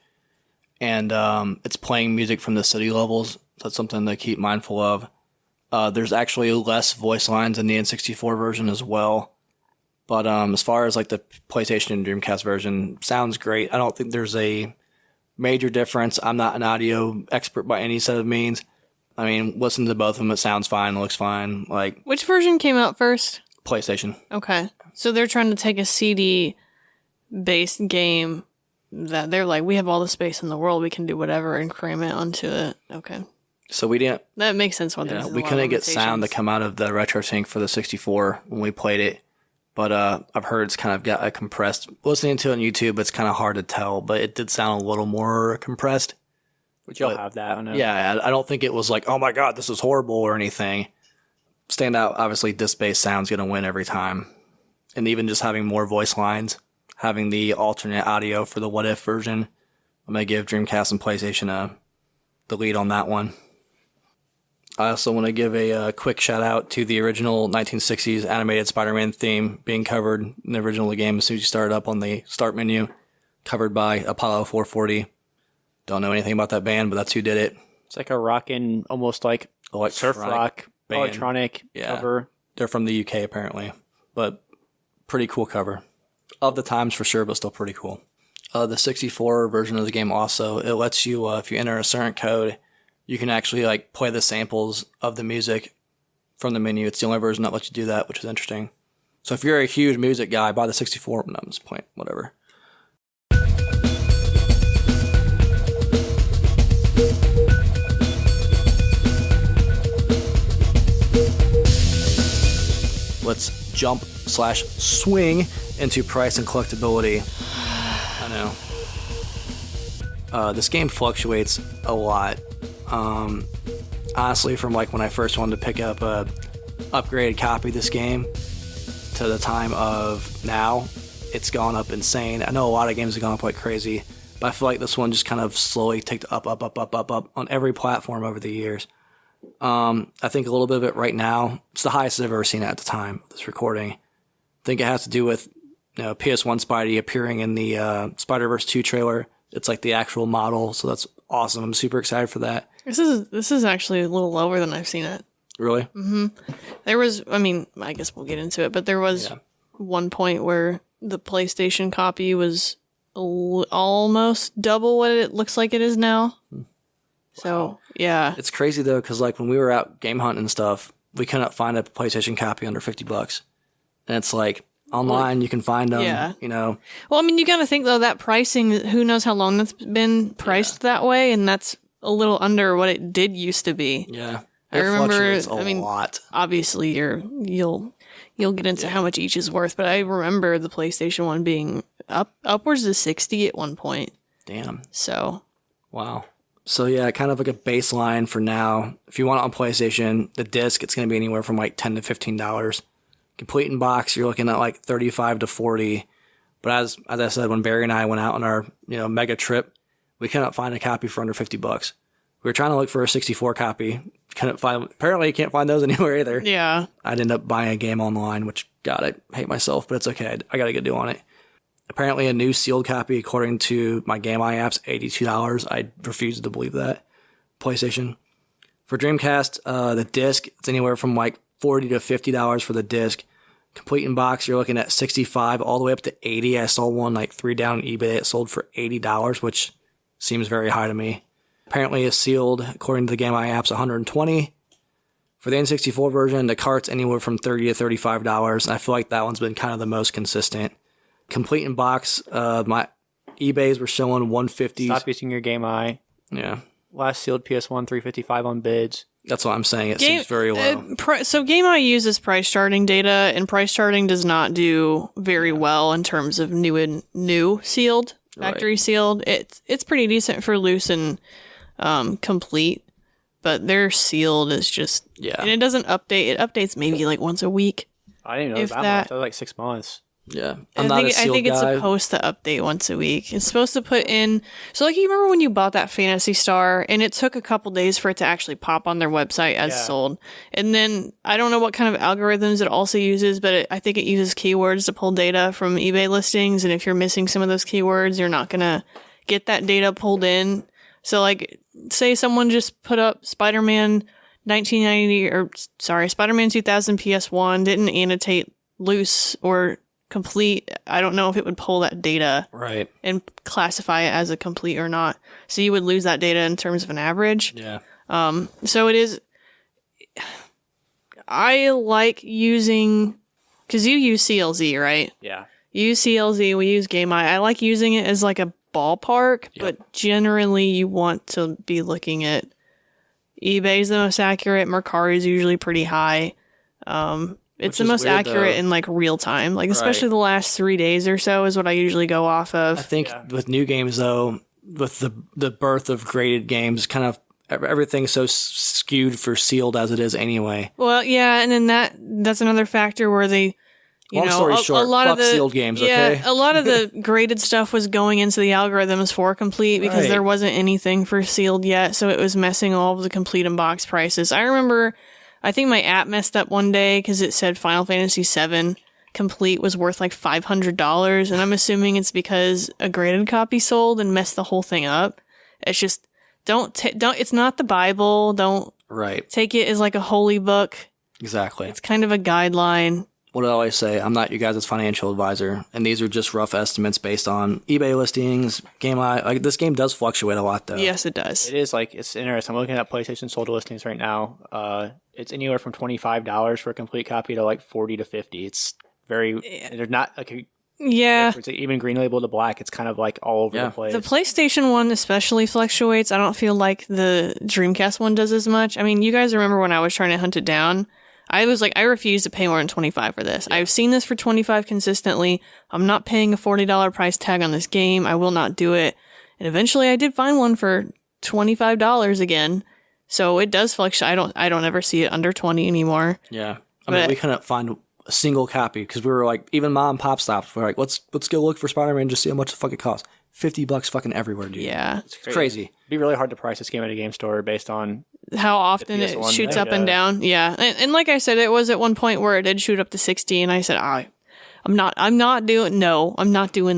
Speaker 1: and it's playing music from the city levels. So that's something to keep mindful of. There's actually less voice lines in the N64 version as well. But as far as like the PlayStation and Dreamcast version, sounds great. I don't think there's a major difference. I'm not an audio expert by any set of means. I mean, listen to both of them. It sounds fine. It looks fine. Like,
Speaker 2: which version came out first?
Speaker 1: PlayStation.
Speaker 2: Okay. So they're trying to take a CD-based game that they're like, we have all the space in the world. We can do whatever and cram it onto it. Okay.
Speaker 1: So we didn't...
Speaker 2: That makes sense. We
Speaker 1: couldn't get sound to come out of the RetroSync for the 64 when we played it. But I've heard it's kind of got a compressed... Listening to it on YouTube, it's kind of hard to tell, but it did sound a little more compressed.
Speaker 3: Which you'll have that. I know.
Speaker 1: Yeah, I don't think it was like, oh my god, this is horrible or anything. Standout, obviously, disc-based sound's going to win every time. And even just having more voice lines, having the alternate audio for the What If version, I'm going to give Dreamcast and PlayStation the lead on that one. I also want to give a quick shout out to the original 1960s animated Spider-Man theme being covered in the original game as soon as you start up on the start menu, covered by Apollo 440. Don't know anything about that band, but that's who did it.
Speaker 3: It's like a rockin', almost like surf rock, band. Electronic cover.
Speaker 1: They're from the UK apparently, but pretty cool cover. Of the times for sure, but still pretty cool. The 64 version of the game also, it lets you, if you enter a certain code, you can actually like play the samples of the music from the menu. It's the only version that lets you do that, which is interesting. So if you're a huge music guy, buy the 64. No, I'm just playing, whatever. Let's jump/swing into price and collectability. I know. This game fluctuates a lot. Honestly, from like when I first wanted to pick up a upgraded copy of this game to the time of now, it's gone up insane. I know a lot of games have gone up like crazy, but I feel like this one just kind of slowly ticked up on every platform over the years. I think a little bit of it right now, it's the highest I've ever seen it at the time of this recording. I think it has to do with PS1 Spidey appearing in the Spider-Verse 2 trailer. It's like the actual model, so that's awesome. I'm super excited for that.
Speaker 2: This is actually a little lower than I've seen it.
Speaker 1: Really?
Speaker 2: Mm-hmm. There was, I mean, I guess we'll get into it, but there was one point where the PlayStation copy was almost double what it looks like it is now. So, yeah.
Speaker 1: It's crazy, though, because like when we were out game hunting and stuff, we couldn't find a PlayStation copy under $50. And it's like, online, you can find them,
Speaker 2: Well, I mean, you got to think, though, that pricing, who knows how long that's been priced that way, and that's a little under what it did used to be.
Speaker 1: Yeah.
Speaker 2: I remember,
Speaker 1: a lot.
Speaker 2: Obviously, you'll get into how much each is worth, but I remember the PlayStation 1 being upwards of 60 at one point.
Speaker 1: Damn.
Speaker 2: So.
Speaker 1: Wow. So yeah, kind of like a baseline for now. If you want it on PlayStation, the disc, it's going to be anywhere from like $10 to $15. Complete in box, you're looking at like $35 to $40. But as I said, when Barry and I went out on our mega trip, we couldn't find a copy for under $50. We were trying to look for a 64 copy. Couldn't find. Apparently, you can't find those anywhere either.
Speaker 2: Yeah.
Speaker 1: I'd end up buying a game online, which God, I hate myself, but it's okay. I got a good deal on it. Apparently, a new sealed copy, according to my Game Eye apps, $82. I refuse to believe that. PlayStation. For Dreamcast, the disc, it's anywhere from like $40 to $50 for the disc. Complete in box, you're looking at $65 all the way up to $80. I saw one like 3 down on eBay. It sold for $80, which seems very high to me. apparently is sealed, according to the Game Eye apps, $120. For the N64 version, the cart's anywhere from $30 to $35, and I feel like that one's been kind of the most consistent. Complete in box, my eBays were showing $150.
Speaker 3: Stop using your Game Eye.
Speaker 1: Yeah.
Speaker 3: Last sealed PS1, $355 on bids.
Speaker 1: That's what I'm saying. It seems very low.
Speaker 2: So Game Eye uses price charting data, and price charting does not do very well in terms of new sealed, factory sealed. It's pretty decent for loose and complete. But their sealed is just...
Speaker 1: Yeah.
Speaker 2: And it doesn't update. It updates maybe like once a week.
Speaker 3: I didn't know
Speaker 2: if
Speaker 3: that much. That was like 6 months.
Speaker 1: Yeah.
Speaker 2: I think it's supposed to update once a week. It's supposed to put in... So like you remember when you bought that Phantasy Star and it took a couple days for it to actually pop on their website as sold. And then I don't know what kind of algorithms it also uses, but I think it uses keywords to pull data from eBay listings. And if you're missing some of those keywords, you're not going to get that data pulled in. So like... Say someone just put up Spider-Man 2000 PS1, didn't annotate loose or complete. I don't know if it would pull that data and classify it as a complete or not. So you would lose that data in terms of an average.
Speaker 1: Yeah.
Speaker 2: So it is... I like using... Because you use CLZ, right?
Speaker 3: Yeah.
Speaker 2: You use CLZ, we use Game Eye. I like using it as like a ballpark, but generally you want to be looking at eBay's the most accurate. Mercari's usually pretty high. It's the most accurate in like real time, like especially the last 3 days or so is what I usually go off of.
Speaker 1: I think with new games though, with the birth of graded games, kind of everything's so skewed for sealed as it is anyway.
Speaker 2: Well, yeah, and then that's another factor where they.
Speaker 1: Long story short, fuck sealed games, okay?
Speaker 2: A lot of the graded stuff was going into the algorithms for complete because there wasn't anything for sealed yet, so it was messing all of the complete and box prices. I remember, I think my app messed up one day because it said Final Fantasy VII complete was worth like $500, and I'm assuming it's because a graded copy sold and messed the whole thing up. It's just, don't, it's not the Bible, don't take it as like a holy book.
Speaker 1: Exactly.
Speaker 2: It's kind of a guideline.
Speaker 1: What do I always say? I'm not you guys' financial advisor, and these are just rough estimates based on eBay listings, Game Eye. Like this game does fluctuate a lot, though.
Speaker 2: Yes, it does.
Speaker 3: It is like it's interesting. I'm looking at PlayStation sold listings right now. It's anywhere from $25 for a complete copy to like $40 to $50. It's very. There's not like a.
Speaker 2: Yeah.
Speaker 3: It's like even green label to black. It's kind of like all over the place.
Speaker 2: The PlayStation one especially fluctuates. I don't feel like the Dreamcast one does as much. I mean, you guys remember when I was trying to hunt it down? I was like, I refuse to pay more than $25 for this. Yeah. I've seen this for $25 consistently. I'm not paying a $40 price tag on this game. I will not do it. And eventually I did find one for $25 again. So it does fluctuate. I don't ever see it under 20 anymore.
Speaker 1: Yeah. I mean, we couldn't find a single copy because we were like, even mom and pop stops. We're like, let's go look for Spider-Man and just see how much the fuck it costs. $50 fucking everywhere, dude.
Speaker 2: Yeah.
Speaker 1: It's crazy.
Speaker 3: It'd be really hard to price this game at a game store based on
Speaker 2: how often it shoots up and down. Yeah. And like I said, it was at one point where it did shoot up to 60 and I said, I'm not doing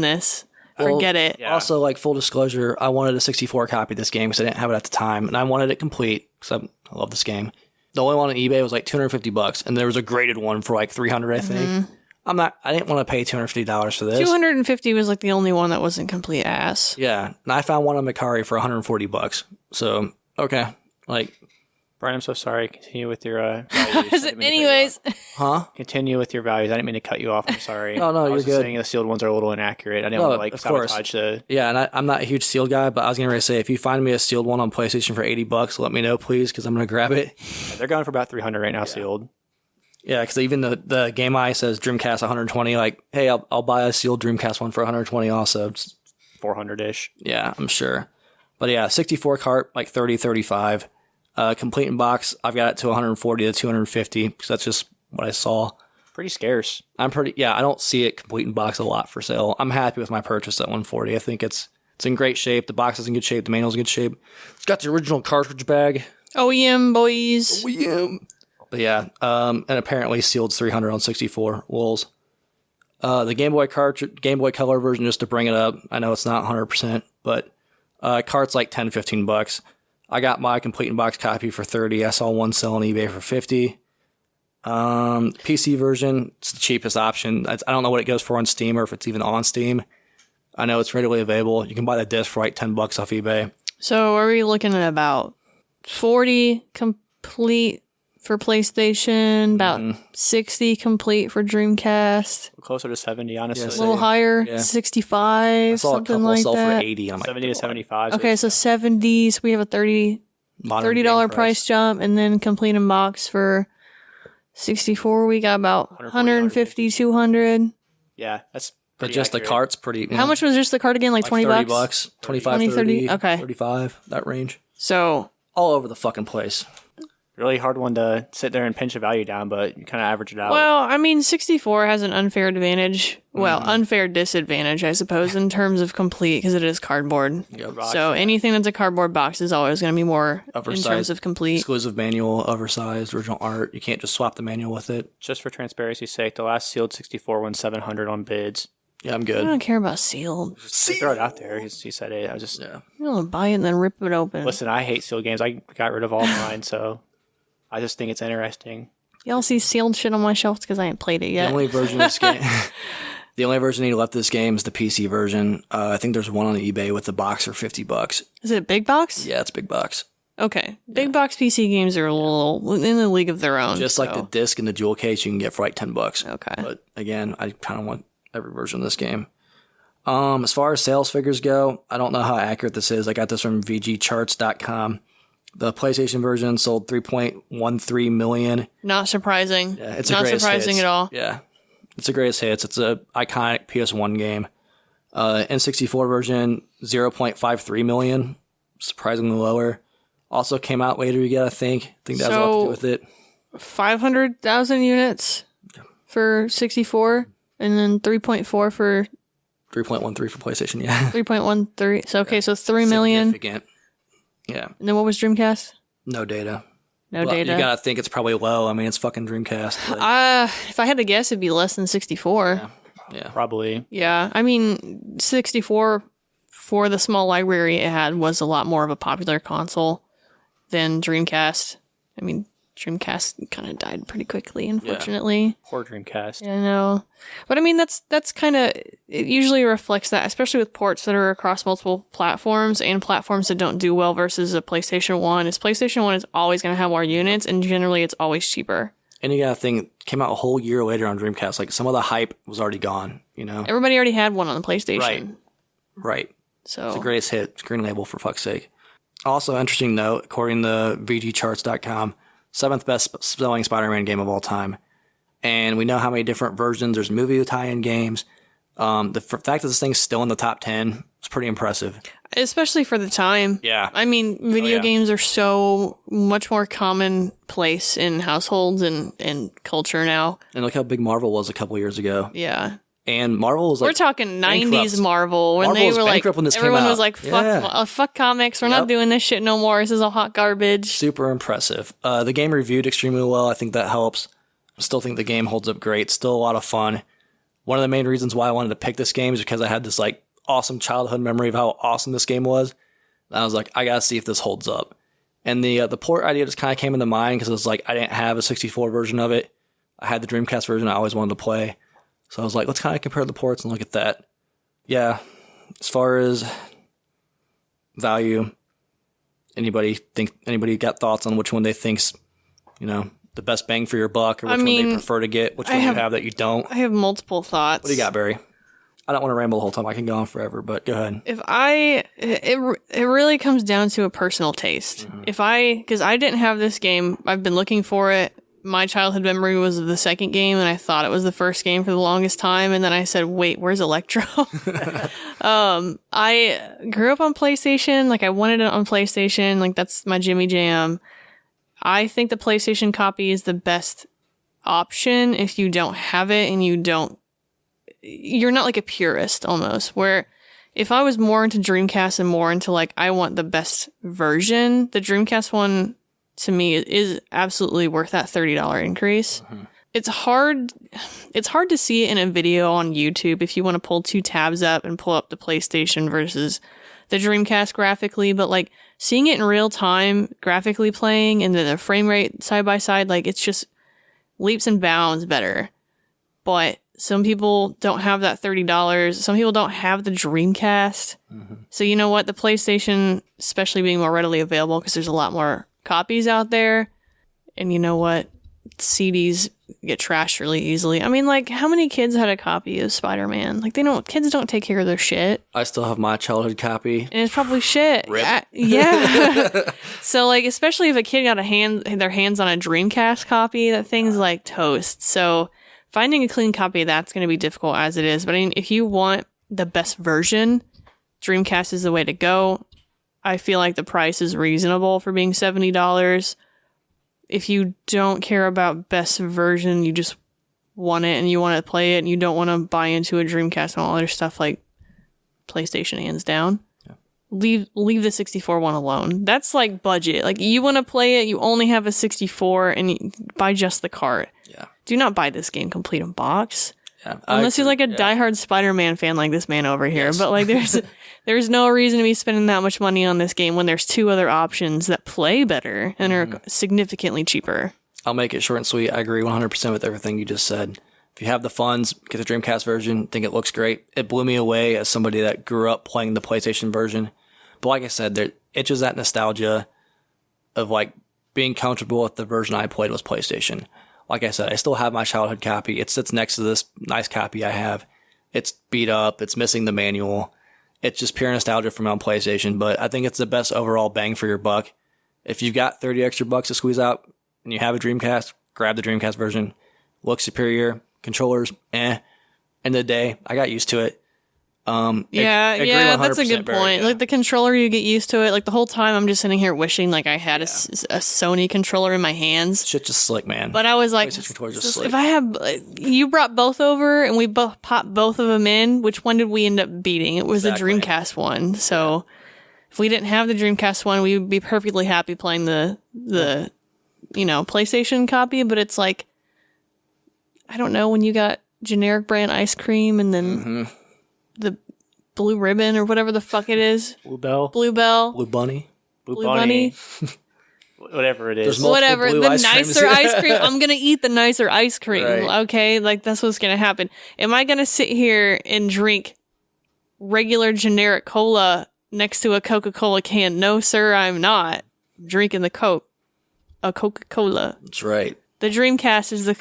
Speaker 2: this. Forget it.
Speaker 1: Yeah. Also, like full disclosure, I wanted a 64 copy of this game because I didn't have it at the time, and I wanted it complete because I love this game. The only one on eBay was like $250, and there was a graded one for like $300, I think. I didn't want to pay $250 for this.
Speaker 2: $250 was like the only one that wasn't complete ass.
Speaker 1: Yeah, and I found one on Mercari for $140. So okay, like.
Speaker 3: Brian, I'm so sorry. Continue with your values.
Speaker 2: Anyways.
Speaker 1: Huh?
Speaker 3: Continue with your values. I didn't mean to cut you off. I'm sorry.
Speaker 1: No, you're good.
Speaker 3: Saying the sealed ones are a little inaccurate. I didn't want to like sabotage the...
Speaker 1: Yeah, and I'm not a huge sealed guy, but I was going to say, if you find me a sealed one on PlayStation for $80, let me know, please, because I'm going to grab it.
Speaker 3: Yeah, they're going for about $300 right now, sealed.
Speaker 1: Yeah, because even the Game Eye says Dreamcast 120. Like, hey, I'll buy a sealed Dreamcast one for 120 also.
Speaker 3: 400-ish.
Speaker 1: Yeah, I'm sure. But yeah, 64 cart, like 30, 35. Complete in box, I've got it to 140 to 250 because that's just what I saw.
Speaker 3: Pretty scarce.
Speaker 1: I don't see it complete in box a lot for sale. I'm happy with my purchase at 140. I think it's in great shape. The box is in good shape. The manual's in good shape. It's got the original cartridge bag.
Speaker 2: OEM, boys.
Speaker 1: OEM. But yeah, and apparently sealed 300 on 64 Wolves. The Game Boy Color version, just to bring it up, I know it's not 100%, but cart's like $10, $15. I got my complete in box copy for $30. I saw one sell on eBay for $50. PC version, it's the cheapest option. I don't know what it goes for on Steam or if it's even on Steam. I know it's readily available. You can buy the disc for like $10 off eBay.
Speaker 2: So are we looking at about 40 complete for PlayStation, about 60 complete for Dreamcast?
Speaker 3: Closer to 70, honestly.
Speaker 2: A little higher, 65,
Speaker 1: I saw
Speaker 2: something
Speaker 1: a couple
Speaker 2: like
Speaker 1: sell
Speaker 2: that.
Speaker 1: for 80. I'm like,
Speaker 3: 70 to 75.
Speaker 2: Okay, so 70. So we have a $30 price jump, and then complete in box for 64. We got about 150, 200.
Speaker 3: Yeah, that's
Speaker 1: but just
Speaker 3: accurate.
Speaker 1: the cart's pretty.
Speaker 2: How much was just the card again? Like 20
Speaker 1: 30
Speaker 2: bucks?
Speaker 1: 25,
Speaker 2: 20,
Speaker 1: 30,
Speaker 2: 30? Okay.
Speaker 1: 35, that range.
Speaker 2: So
Speaker 1: All over the fucking place.
Speaker 3: Really hard one to sit there and pinch a value down, but you kind of average it out.
Speaker 2: well, I mean, 64 has an unfair advantage. Well, unfair disadvantage, I suppose, in terms of complete, because it is cardboard.
Speaker 1: Yep.
Speaker 2: So anything that's a cardboard box is always going to be more
Speaker 1: Oversized,
Speaker 2: in terms of complete.
Speaker 1: Exclusive manual, oversized, original art. You can't just swap the manual with it.
Speaker 3: Just for transparency's sake, the last sealed 64 won 700 on bids.
Speaker 1: Yeah, I'm
Speaker 2: I
Speaker 1: good.
Speaker 2: don't care about sealed.
Speaker 3: Just throw it out there. He said it. I was just
Speaker 1: Yeah.
Speaker 2: You don't buy it and then rip it open.
Speaker 3: listen. I hate sealed games. I got rid of all mine, so I just think it's interesting.
Speaker 2: Y'all see sealed shit on my shelf because I ain't played it
Speaker 1: The
Speaker 2: yet.
Speaker 1: only version of this game, the only version they left this game is the PC version. I think there's one on eBay with the box for $50.
Speaker 2: Is it a big box?
Speaker 1: Yeah, it's big box.
Speaker 2: Okay. Big box PC games are a little in the league of their own.
Speaker 1: Just like
Speaker 2: so.
Speaker 1: the disc and the jewel case, you can get for like $10.
Speaker 2: Okay.
Speaker 1: But again, I kind of want every version of this game. As far as sales figures go, I don't know how accurate this is. I got this from VGCharts.com. The PlayStation version sold 3.13 million.
Speaker 2: Not surprising.
Speaker 1: Yeah, it's
Speaker 2: not
Speaker 1: a greatest
Speaker 2: surprising
Speaker 1: hits.
Speaker 2: at all.
Speaker 1: Yeah, it's a greatest hits. It's a iconic PS1 game. N64 version 0.53 million, surprisingly lower. Also came out later. You get, I think that has a lot to do with it.
Speaker 2: 500,000 units for 64, and then 3.4 for
Speaker 1: 3.13 for PlayStation. Yeah,
Speaker 2: 3.13. So okay, so 3 million.
Speaker 1: Significant. Yeah,
Speaker 2: And then what was Dreamcast?
Speaker 1: no data.
Speaker 2: No
Speaker 1: Well,
Speaker 2: data.
Speaker 1: You gotta think it's probably low. I mean, it's fucking Dreamcast. Like,
Speaker 2: If I had to guess, it'd be less than 64.
Speaker 1: yeah.
Speaker 3: Probably.
Speaker 2: Yeah, I mean, 64 for the small library it had was a lot more of a popular console than Dreamcast. I mean, Dreamcast kind of died pretty quickly, unfortunately.
Speaker 3: Poor Dreamcast.
Speaker 2: Yeah, I know. But I mean, that's kind of, it usually reflects that, especially with ports that are across multiple platforms and platforms that don't do well versus a PlayStation 1. Is PlayStation 1 is always going to have more units, and generally it's always cheaper.
Speaker 1: And you gotta think, it came out a whole year later on Dreamcast. Like, some of the hype was already gone, you know?
Speaker 2: Everybody already had one on the PlayStation.
Speaker 1: Right.
Speaker 2: So
Speaker 1: It's the greatest hit. Green label, for fuck's sake. Also, interesting note, according to VGCharts.com, 7th best selling Spider-Man game of all time. And we know how many different versions. There's movie tie-in games. The fact that this thing's still in the top 10 is pretty impressive.
Speaker 2: especially for the time.
Speaker 1: Yeah.
Speaker 2: I mean, video
Speaker 1: yeah.
Speaker 2: games are so much more commonplace in households and culture now.
Speaker 1: And look how big Marvel was a couple years ago.
Speaker 2: Yeah.
Speaker 1: And Marvel was like,
Speaker 2: We're talking 90s
Speaker 1: bankrupt.
Speaker 2: Marvel when
Speaker 1: Marvel
Speaker 2: they
Speaker 1: was
Speaker 2: were like,
Speaker 1: bankrupt when this came
Speaker 2: everyone
Speaker 1: out.
Speaker 2: was like, fuck comics. We're not
Speaker 1: Yep.
Speaker 2: doing this shit no more. This is all hot garbage.
Speaker 1: super impressive. The game reviewed extremely well. I think that helps. I still think the game holds up great. Still a lot of fun. One of the main reasons why I wanted to pick this game is because I had this like awesome childhood memory of how awesome this game was. And I was like, I gotta see if this holds up. And the port idea just kind of came into mind because it was like I didn't have a 64 version of it. I had the Dreamcast version I always wanted to play. So I was like, let's kind of compare the ports and look at that. Yeah, as far as value, anybody got thoughts on which one they think's, the best bang for your buck, or which one they prefer to get, which one you have that you don't?
Speaker 2: I have multiple thoughts.
Speaker 1: What do you got, Barry? I don't want to ramble the whole time. I can go on forever, but go ahead.
Speaker 2: It really comes down to a personal taste.
Speaker 1: Mm-hmm.
Speaker 2: Because I didn't have this game, I've been looking for it. My childhood memory was the second game, and I thought it was the first game for the longest time. And then I said, "Wait, where's Electro?" I grew up on PlayStation. Like, I wanted it on PlayStation. Like, that's my Jimmy Jam. I think the PlayStation copy is the best option if you don't have it and you're not like a purist almost. Where if I was more into Dreamcast and more into like, I want the best version, the Dreamcast one to me is absolutely worth that $30 increase. Mm-hmm. It's hard to see it in a video on YouTube if you want to pull two tabs up and pull up the PlayStation versus the Dreamcast graphically, but like seeing it in real time, graphically playing, and then the frame rate side by side, like it's just leaps and bounds better. But Some people don't have that $30. Some people don't have the Dreamcast. So you know what? The PlayStation, especially being more readily available because there's a lot more copies out there. And you know what? CDs get trashed really easily. I mean, like, how many kids had a copy of Spider-Man? Like, kids don't take care of their shit.
Speaker 1: I still have my childhood copy.
Speaker 2: And it's probably shit.
Speaker 1: Rip.
Speaker 2: Yeah. So, like, especially if a kid got their hands on a Dreamcast copy, that thing's like toast. So finding a clean copy of that's going to be difficult as it is. But I mean, if you want the best version, Dreamcast is the way to go. I feel like the price is reasonable for being $70. If you don't care about best version, you just want it and you want to play it and you don't want to buy into a Dreamcast and all other stuff, like PlayStation, hands down. Yeah. Leave the 64 one alone. That's like budget. Like, you want to play it, you only have a 64 and you buy just the cart. Yeah. Do not buy this game complete in box. Yeah, unless you're like a diehard Spider-Man fan like this man over here. Yes. But like there's no reason to be spending that much money on this game when there's two other options that play better and are significantly cheaper.
Speaker 1: I'll make it short and sweet. I agree 100% with everything you just said. If you have the funds, get the Dreamcast version. Think it looks great. It blew me away as somebody that grew up playing the PlayStation version. But like I said, there itches that nostalgia of like being comfortable with the version I played was PlayStation. Like I said, I still have my childhood copy. It sits next to this nice copy I have. It's beat up. It's missing the manual. It's just pure nostalgia from on PlayStation, but I think it's the best overall bang for your buck. If you've got 30 extra bucks to squeeze out and you have a Dreamcast, grab the Dreamcast version. Looks superior. Controllers, End of the day, I got used to it.
Speaker 2: Yeah, that's a good point. Like, the controller, you get used to it. Like, the whole time I'm just sitting here wishing like I had a Sony controller in my hands.
Speaker 1: Shit just slick, man.
Speaker 2: But I was like, if I have, you brought both over and we both popped both of them in, which one did we end up beating? It was the Dreamcast one. So if we didn't have the Dreamcast one, we would be perfectly happy playing the PlayStation copy. But it's like, I don't know, when you got generic brand ice cream and then the Blue Ribbon or whatever the fuck it is.
Speaker 3: Blue Bell.
Speaker 1: Blue Bunny.
Speaker 3: Blue Bunny. Whatever it is.
Speaker 2: Whatever. The nicer ice cream. I'm going to eat the nicer ice cream. Right. Okay? Like, that's what's going to happen. Am I going to sit here and drink regular generic cola next to a Coca-Cola can? No, sir, I'm not. I'm drinking a Coca-Cola.
Speaker 1: That's right.
Speaker 2: The Dreamcast is the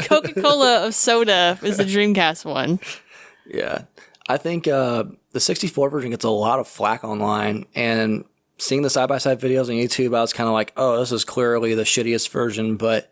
Speaker 2: Coca-Cola of soda is the Dreamcast one.
Speaker 1: Yeah. I think the 64 version gets a lot of flack online, and seeing the side-by-side videos on YouTube, I was kind of like, oh, this is clearly the shittiest version, but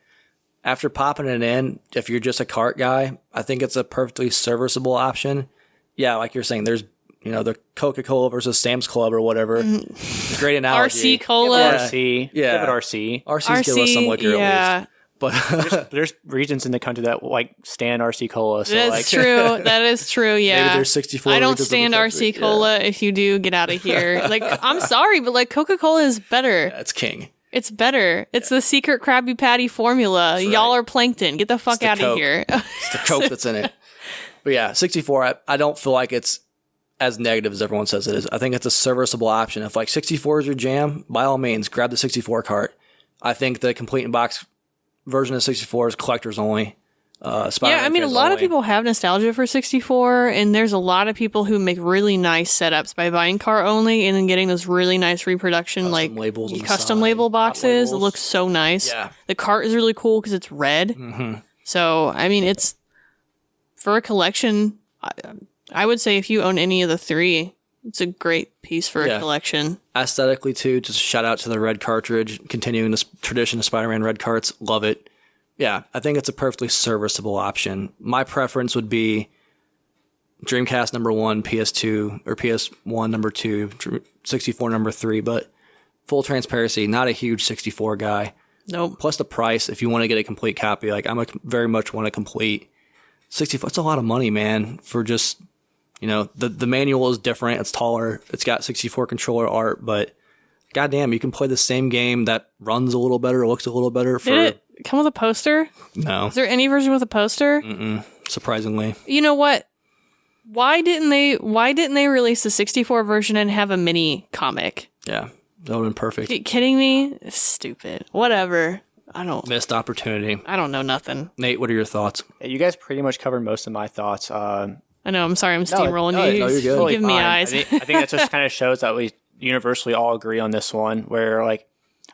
Speaker 1: after popping it in, if you're just a cart guy, I think it's a perfectly serviceable option. Yeah, like you're saying, there's the Coca-Cola versus Sam's Club or whatever. It's a great analogy.
Speaker 2: RC Cola.
Speaker 3: RC. Yeah. Give it RC.
Speaker 1: RC's give us some liquor at least. But
Speaker 3: there's regions in the country that like stand RC Cola. So
Speaker 2: that's true. That is true. Yeah.
Speaker 1: Maybe there's 64.
Speaker 2: I don't stand RC Cola. Yeah. If you do, get out of here. Like, I'm sorry, but like Coca-Cola is better.
Speaker 1: Yeah, it's king.
Speaker 2: It's better. It's the secret Krabby Patty formula. Right. Y'all are plankton. Get the fuck out of here.
Speaker 1: It's the Coke that's in it. But yeah, 64. I don't feel like it's as negative as everyone says it is. I think it's a serviceable option. If like 64 is your jam, by all means, grab the 64 cart. I think the complete in box version of 64 is collectors only.
Speaker 2: I mean, a lot of people have nostalgia for 64, and there's a lot of people who make really nice setups by buying cart only and then getting those really nice reproduction custom label boxes. It looks so nice. Yeah. The cart is really cool because it's red. Mm-hmm. So I mean, it's for a collection. I would say if you own any of the three, it's a great piece for a collection. Aesthetically, too, just shout out to the red cartridge, continuing this tradition of Spider-Man red carts. Love it. Yeah, I think it's a perfectly serviceable option. My preference would be Dreamcast number 1, PS2, or PS1 number 2, 64 number 3, but full transparency, not a huge 64 guy. Nope. Plus the price, if you want to get a complete copy, like very much want a complete 64. It's a lot of money, man, for just... the manual is different. It's taller. It's got 64 controller art, but goddamn, you can play the same game that runs a little better, looks a little better. Did it come with a poster? No. Is there any version with a poster? Mm-mm. Surprisingly. You know what? Why didn't they release the 64 version and have a mini comic? Yeah, that would have been perfect. Are you kidding me? Stupid. Whatever. I don't.
Speaker 1: Missed opportunity.
Speaker 2: I don't know nothing.
Speaker 1: Nate, what are your thoughts?
Speaker 3: You guys pretty much covered most of my thoughts.
Speaker 2: I know. I'm sorry. I'm steamrolling you.
Speaker 1: no, you're good.
Speaker 3: Totally
Speaker 2: Give me
Speaker 3: fine.
Speaker 2: eyes.
Speaker 3: I think that just kind of shows that we universally all agree on this one. Where like,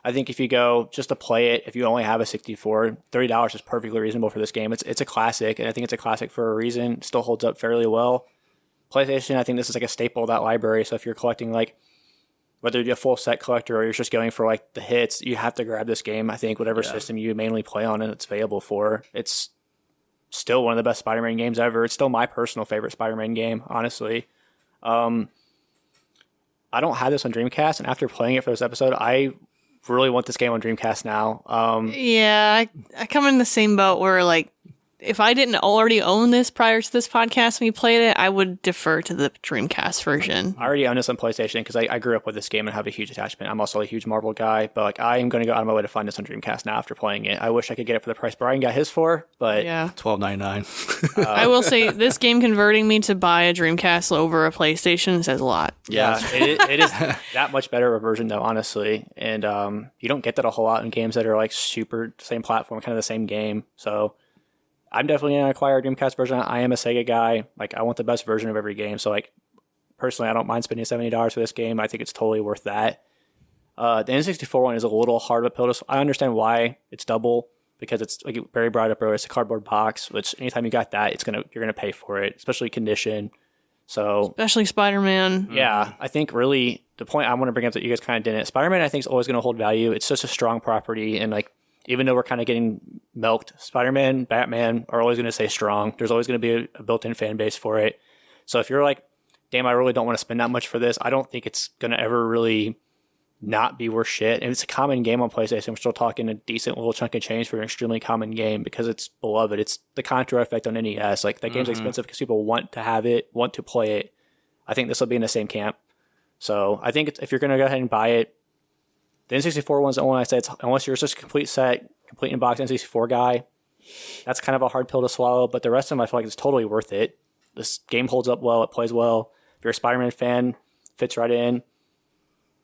Speaker 3: I think if you go just to play it, if you only have a 64, $30 is perfectly reasonable for this game. It's a classic, and I think it's a classic for a reason. It still holds up fairly well. PlayStation, I think this is like a staple of that library. So if you're collecting like, whether you're a full set collector or you're just going for like the hits, you have to grab this game. I think whatever system you mainly play on and it's available for, it's still one of the best Spider-Man games ever. It's still my personal favorite Spider-Man game, honestly. I don't have this on Dreamcast, and after playing it for this episode, I really want this game on Dreamcast now.
Speaker 2: Yeah, I come in the same boat where like, if I didn't already own this prior to this podcast when we played it, I would defer to the Dreamcast version.
Speaker 3: I already own this on PlayStation because I grew up with this game and have a huge attachment. I'm also a huge Marvel guy, but like I am going to go out of my way to find this on Dreamcast now after playing it. I wish I could get it for the price Brian got his for, but
Speaker 2: Yeah.
Speaker 1: $12.99.
Speaker 2: I will say this game converting me to buy a Dreamcast over a PlayStation says a lot.
Speaker 3: yeah, it is that much better of a version though, honestly. And you don't get that a whole lot in games that are like super same platform, kind of the same game. So I'm definitely going to acquire a Dreamcast version. I am a Sega guy. Like, I want the best version of every game. So, like, personally, I don't mind spending $70 for this game. I think it's totally worth that. The N64 one is a little hard of a pill to... I understand why it's double, because it's, like Barry brought up earlier, it's a cardboard box, which anytime you got that, you're gonna pay for it, especially condition. So...
Speaker 2: Especially Spider-Man.
Speaker 3: Yeah, I think really the point I want to bring up that you guys kind of didn't... Spider-Man, I think, is always going to hold value. It's such a strong property, and, like, even though we're kind of getting milked, Spider-Man, Batman are always going to stay strong. There's always going to be a built-in fan base for it. So if you're like, damn, I really don't want to spend that much for this, I don't think it's going to ever really not be worth shit. And it's a common game on PlayStation. We're still talking a decent little chunk of change for an extremely common game because it's beloved. It's the Contra effect on NES. Like, that game's expensive because people want to have it, want to play it. I think this will be in the same camp. So I think if you're going to go ahead and buy it, the N64 one's the only one I say, unless you're just a complete set, complete in-box N64 guy, that's kind of a hard pill to swallow, but the rest of them I feel like it's totally worth it. This game holds up well, it plays well. If you're a Spider-Man fan, fits right in.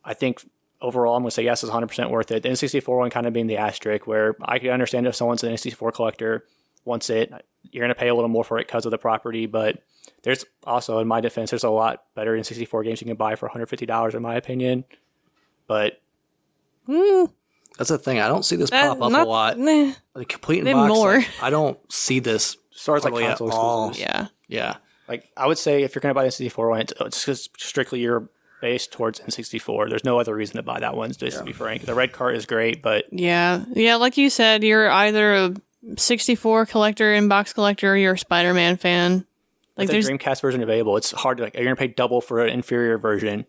Speaker 3: I think overall I'm going to say yes, it's 100% worth it. The N64 one kind of being the asterisk, where I can understand if someone's an N64 collector, wants it, you're going to pay a little more for it because of the property, but there's also, in my defense, there's a lot better N64 games you can buy for $150 in my opinion. But
Speaker 1: That's the thing. I don't see this pop up a lot.
Speaker 2: Nah.
Speaker 1: The complete in
Speaker 2: Then
Speaker 1: box.
Speaker 2: more.
Speaker 1: Like, I don't see this.
Speaker 3: as far as like
Speaker 1: hardly at
Speaker 3: console
Speaker 1: all.
Speaker 3: exclusives,
Speaker 2: Yeah.
Speaker 1: Yeah.
Speaker 3: like I would say if you're going to buy the N64 one, it's just strictly your base towards N64. There's no other reason to buy that one, just to be frank. The red cart is great, but
Speaker 2: Yeah. Yeah, like you said, you're either a 64 collector, in-box collector, or you're a Spider-Man fan. Like
Speaker 3: with the Dreamcast version available, it's hard to, like, you're going to pay double for an inferior version.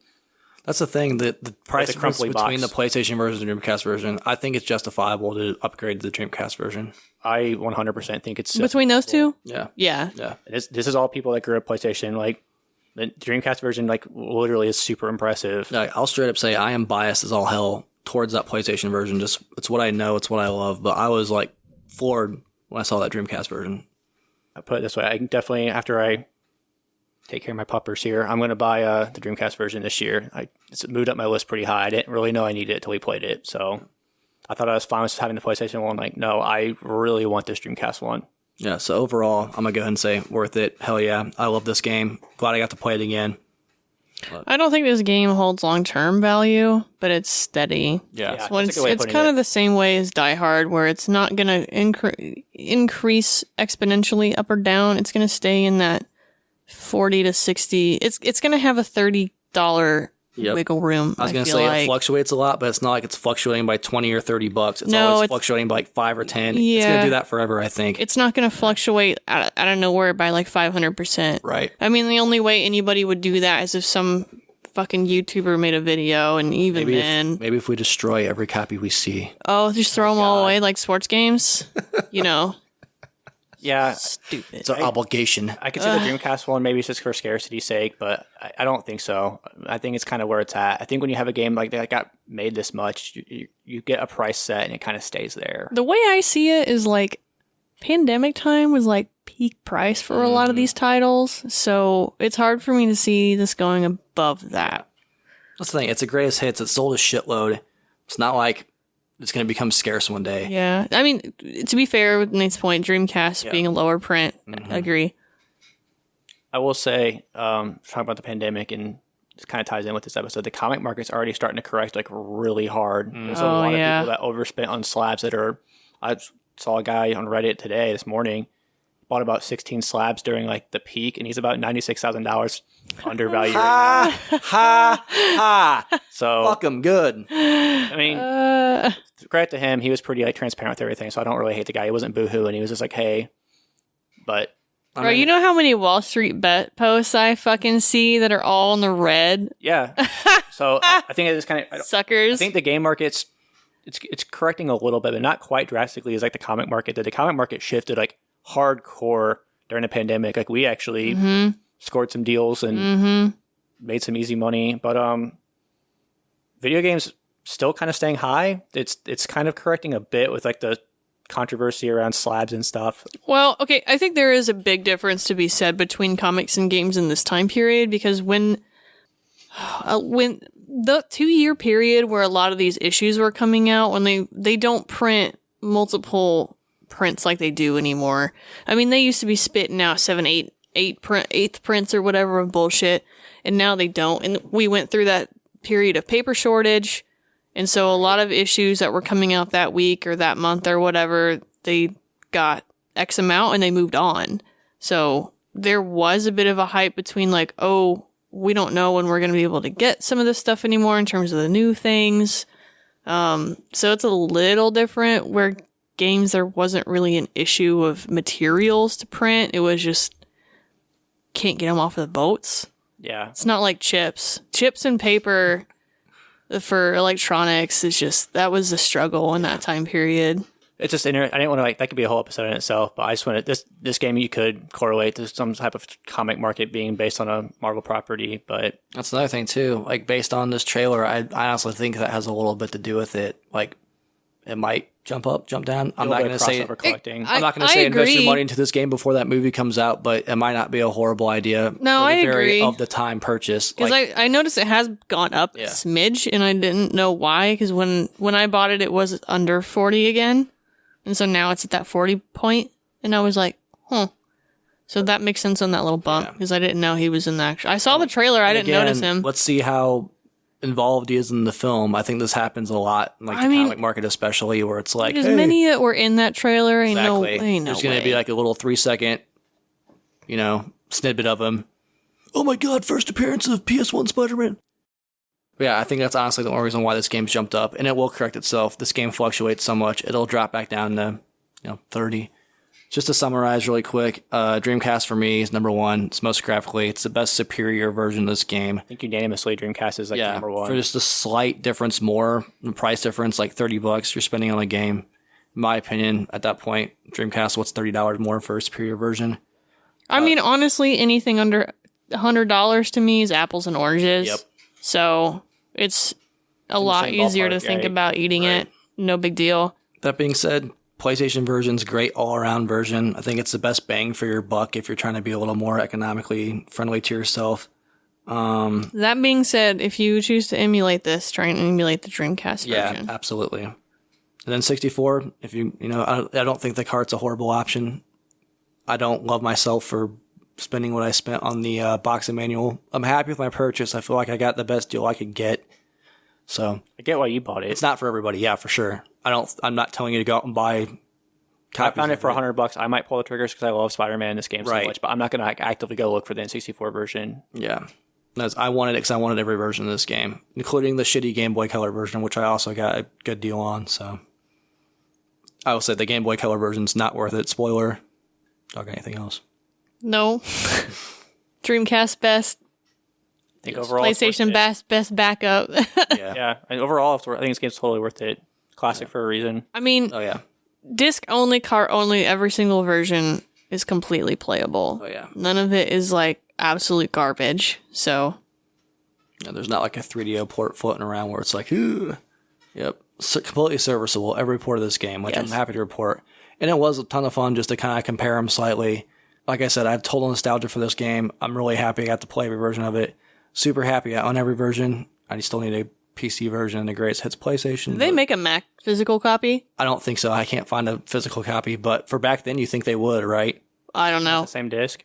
Speaker 1: That's the thing. The price difference
Speaker 3: crumply
Speaker 1: between
Speaker 3: box.
Speaker 1: the PlayStation version and the Dreamcast version, I think it's justifiable to upgrade to the Dreamcast version.
Speaker 3: I 100% think it's
Speaker 2: between those two?
Speaker 1: Yeah.
Speaker 2: Yeah.
Speaker 1: Yeah.
Speaker 3: This is all people that grew up PlayStation. Like the Dreamcast version, like literally is super impressive.
Speaker 1: Like, I'll straight up say I am biased as all hell towards that PlayStation version. Just it's what I know, it's what I love. But I was like floored when I saw that Dreamcast version.
Speaker 3: I put it this way: I can definitely, after I take care of my puppers here, I'm going to buy the Dreamcast version this year. It's moved up my list pretty high. I didn't really know I needed it until we played it, so I thought I was fine with just having the PlayStation one. Like, no, I really want this Dreamcast one.
Speaker 1: Yeah, so overall, I'm going to go ahead and say worth it. Hell yeah. I love this game. Glad I got to play it again.
Speaker 2: I don't think this game holds long-term value, but it's steady.
Speaker 1: Yeah.
Speaker 3: Yeah.
Speaker 2: When
Speaker 3: That's a good way of
Speaker 2: it's
Speaker 3: putting
Speaker 2: kind
Speaker 3: it.
Speaker 2: of the same way as Die Hard, where it's not going to increase exponentially up or down. It's going to stay in that 40 to 60. It's going to have a $30 wiggle room.
Speaker 1: I was going to
Speaker 2: feel
Speaker 1: say
Speaker 2: like.
Speaker 1: it fluctuates a lot, but it's not like it's fluctuating by 20 or 30 bucks. It's
Speaker 2: No,
Speaker 1: always
Speaker 2: it's-
Speaker 1: fluctuating by like 5 or 10. It's going
Speaker 2: Yeah.
Speaker 1: to do that forever, I think.
Speaker 2: It's not going to fluctuate out of nowhere by like 500%.
Speaker 1: Right.
Speaker 2: I mean, the only way anybody would do that is if some fucking YouTuber made a video, and even then,
Speaker 1: Maybe if we destroy every copy we see.
Speaker 2: just throw them all away like sports games. You know,
Speaker 3: Yeah,
Speaker 2: stupid.
Speaker 1: It's our obligation.
Speaker 3: I could see the Dreamcast one. Maybe it's just for scarcity's sake, but I don't think so. I think it's kind of where it's at. I think when you have a game like that got made this much, you get a price set and it kind of stays there.
Speaker 2: The way I see it is like pandemic time was like peak price for a lot of these titles, so it's hard for me to see this going above that.
Speaker 1: That's the thing. It's a greatest hits. It sold a shitload. It's not like it's going to become scarce one day.
Speaker 2: Yeah. I mean, to be fair, with Nate's point, Dreamcast being a lower print, I agree.
Speaker 3: I will say, talking about the pandemic, and this kind of ties in with this episode, the comic market's already starting to correct like really hard. There's a lot of people that overspent on slabs I saw a guy on Reddit this morning, bought about 16 slabs during like the peak, and he's about $96,000 undervalued right now.
Speaker 1: Ha! So fuck him good.
Speaker 3: I mean, credit to him, he was pretty like transparent with everything, so I don't really hate the guy. He wasn't boohoo, and he was just like, hey, but
Speaker 2: bro, you know how many Wall Street bet posts I fucking see that are all in the red?
Speaker 3: Yeah. So I think it's kind of
Speaker 2: suckers.
Speaker 3: I think the game market's it's correcting a little bit, but not quite drastically as like the comic market did. The comic market shifted like hardcore during the pandemic. Like we actually scored some deals and made some easy money, but video games still kind of staying high. It's kind of correcting a bit with like the controversy around slabs and stuff.
Speaker 2: Well, okay, I think there is a big difference to be said between comics and games in this time period, because when the 2-year period where a lot of these issues were coming out, when they don't print multiple prints like they do anymore. I mean, they used to be spitting out 8th prints or whatever of bullshit, and now they don't. And we went through that period of paper shortage, and so a lot of issues that were coming out that week or that month or whatever, they got X amount and they moved on. So there was a bit of a hype between like, oh, we don't know when we're going to be able to get some of this stuff anymore in terms of the new things. So it's a little different where games, there wasn't really an issue of materials to print. It was just can't get them off of the boats.
Speaker 3: Yeah.
Speaker 2: It's not like chips. Chips and paper for electronics is just, that was a struggle in that time period.
Speaker 3: It's just I didn't want to that could be a whole episode in itself, but I just wanted this game you could correlate to some type of comic market being based on a Marvel property, but
Speaker 1: that's another thing too. Like based on this trailer, I honestly think that has a little bit to do with it. Like it might jump up, jump down. I'm not going to say
Speaker 3: collecting.
Speaker 1: I'm not going to say invest your money into this game before that movie comes out, but it might not be a horrible idea.
Speaker 2: No, I agree.
Speaker 1: Of the time purchase,
Speaker 2: because I noticed it has gone up a smidge, and I didn't know why. Because when I bought it, it was under 40 again, and so now it's at that 40 point, and I was like, huh. So that makes sense on that little bump because I didn't know he was in the action. I saw the trailer, I didn't notice him.
Speaker 1: Let's see how involved he is in the film. I think this happens a lot in like the comic market, especially where it's like
Speaker 2: there's many that were in that trailer. Ain't no
Speaker 1: there's going to be like a little 3-second, snippet of him. Oh my god! First appearance of PS1 Spider-Man. Yeah, I think that's honestly the only reason why this game's jumped up, and it will correct itself. This game fluctuates so much; it'll drop back down to 30. Just to summarize really quick, Dreamcast for me is number one. It's most graphically. It's the best superior version of this game.
Speaker 3: I think unanimously Dreamcast is number one.
Speaker 1: For just a slight difference more, the price difference, like $30 you're spending on a game. In my opinion, at that point, Dreamcast, what's $30 more for a superior version?
Speaker 2: I mean, honestly, anything under $100 to me is apples and oranges.
Speaker 1: Yep.
Speaker 2: So it's a lot easier to think about eating it. No big deal.
Speaker 1: That being said, PlayStation version's great all-around version. I think it's the best bang for your buck if you're trying to be a little more economically friendly to yourself.
Speaker 2: That being said, if you choose to emulate this, try and emulate the Dreamcast version.
Speaker 1: Yeah, absolutely. And then 64, if I don't think the cart's a horrible option. I don't love myself for spending what I spent on the boxing manual. I'm happy with my purchase. I feel like I got the best deal I could get. So
Speaker 3: I get why you bought it.
Speaker 1: It's not for everybody, yeah, for sure. I'm not telling you to go out and buy
Speaker 3: I found it for $100. I might pull the triggers because I love Spider-Man in this game so much, but I'm not going to actively go look for the N64 version.
Speaker 1: Yeah. I wanted it because I wanted every version of this game, including the shitty Game Boy Color version, which I also got a good deal on, so. I will say the Game Boy Color version's not worth it. Spoiler. Talk anything else.
Speaker 2: No. Dreamcast best.
Speaker 3: I think overall
Speaker 2: PlayStation best backup.
Speaker 3: Yeah. And overall, I think this game's totally worth it. Classic for a reason.
Speaker 2: I mean, disc only, cart only, every single version is completely playable.
Speaker 1: Oh yeah.
Speaker 2: None of it is like absolute garbage. So
Speaker 1: yeah, there's not like a 3DO port floating around where it's like, ooh. Yep. So completely serviceable, every port of this game, which I'm happy to report. And it was a ton of fun just to kind of compare them slightly. Like I said, I have total nostalgia for this game. I'm really happy I got to play every version of it. Super happy I own every version. I still need to PC version and the greatest hits PlayStation.
Speaker 2: Did they make a Mac physical copy?
Speaker 1: I don't think so. I can't find a physical copy, but for back then, you think they would, right?
Speaker 2: I don't know.
Speaker 3: It's the same disc.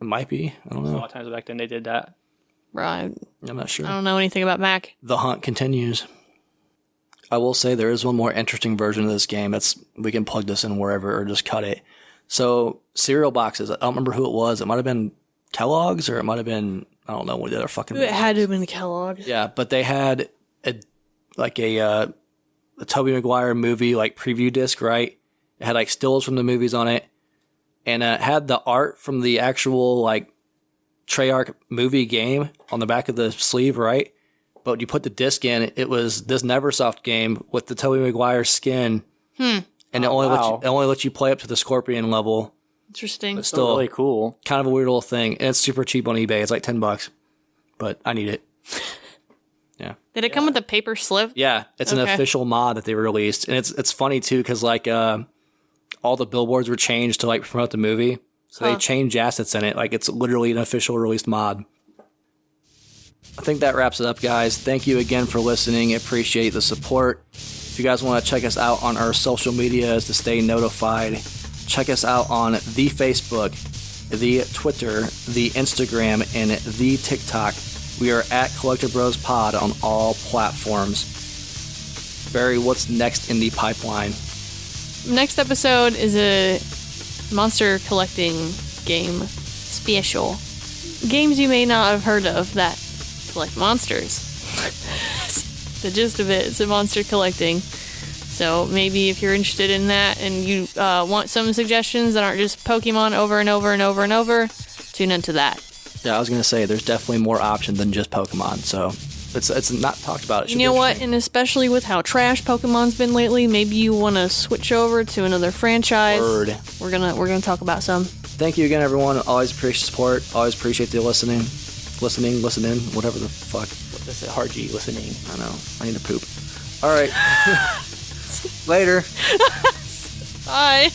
Speaker 1: It might be. I don't
Speaker 3: A
Speaker 1: know.
Speaker 3: lot of times back then they did that.
Speaker 2: Right.
Speaker 1: I'm not sure.
Speaker 2: I don't know anything about Mac.
Speaker 1: The hunt continues. I will say there is one more interesting version of this game. We can plug this in wherever or just cut it. So cereal boxes. I don't remember who it was. It might have been Kellogg's or it might have been, I don't know what the other fucking.
Speaker 2: It had to have been Kellogg's.
Speaker 1: Yeah, but they had a Tobey Maguire movie like preview disc, right? It had like stills from the movies on it, and it had the art from the actual like Treyarch movie game on the back of the sleeve, right? But when you put the disc in, it was this Neversoft game with the Tobey Maguire skin, and it only lets you play up to the Scorpion level.
Speaker 2: Interesting.
Speaker 1: But still,
Speaker 3: really cool.
Speaker 1: Kind of a weird little thing, and it's super cheap on eBay. It's like $10, but I need it. Yeah.
Speaker 2: Did it come with a paper slip?
Speaker 1: Yeah, it's an official mod that they released, and it's funny too because like all the billboards were changed to like promote the movie, so they changed assets in it. Like it's literally an official released mod. I think that wraps it up, guys. Thank you again for listening. I appreciate the support. If you guys want to check us out on our social medias to stay notified, check us out on the Facebook, the Twitter, the Instagram, and the TikTok. We are at Collecti-Bros Pod on all platforms. Barry, what's next in the pipeline?
Speaker 2: Next episode is a monster collecting game special. Games you may not have heard of that collect monsters. The gist of it is a monster collecting. So maybe if you're interested in that and you want some suggestions that aren't just Pokemon over and over and over and over, tune into that.
Speaker 1: Yeah, I was going to say, there's definitely more options than just Pokemon, so it's not talked about.
Speaker 2: You know what? And especially with how trash Pokemon's been lately, maybe you want to switch over to another franchise.
Speaker 1: Word.
Speaker 2: We're gonna talk about some.
Speaker 1: Thank you again, everyone. Always appreciate support. Always appreciate the listening, whatever the fuck.
Speaker 3: This is hard G listening.
Speaker 1: I know. I need to poop. All right. Later.
Speaker 2: Bye.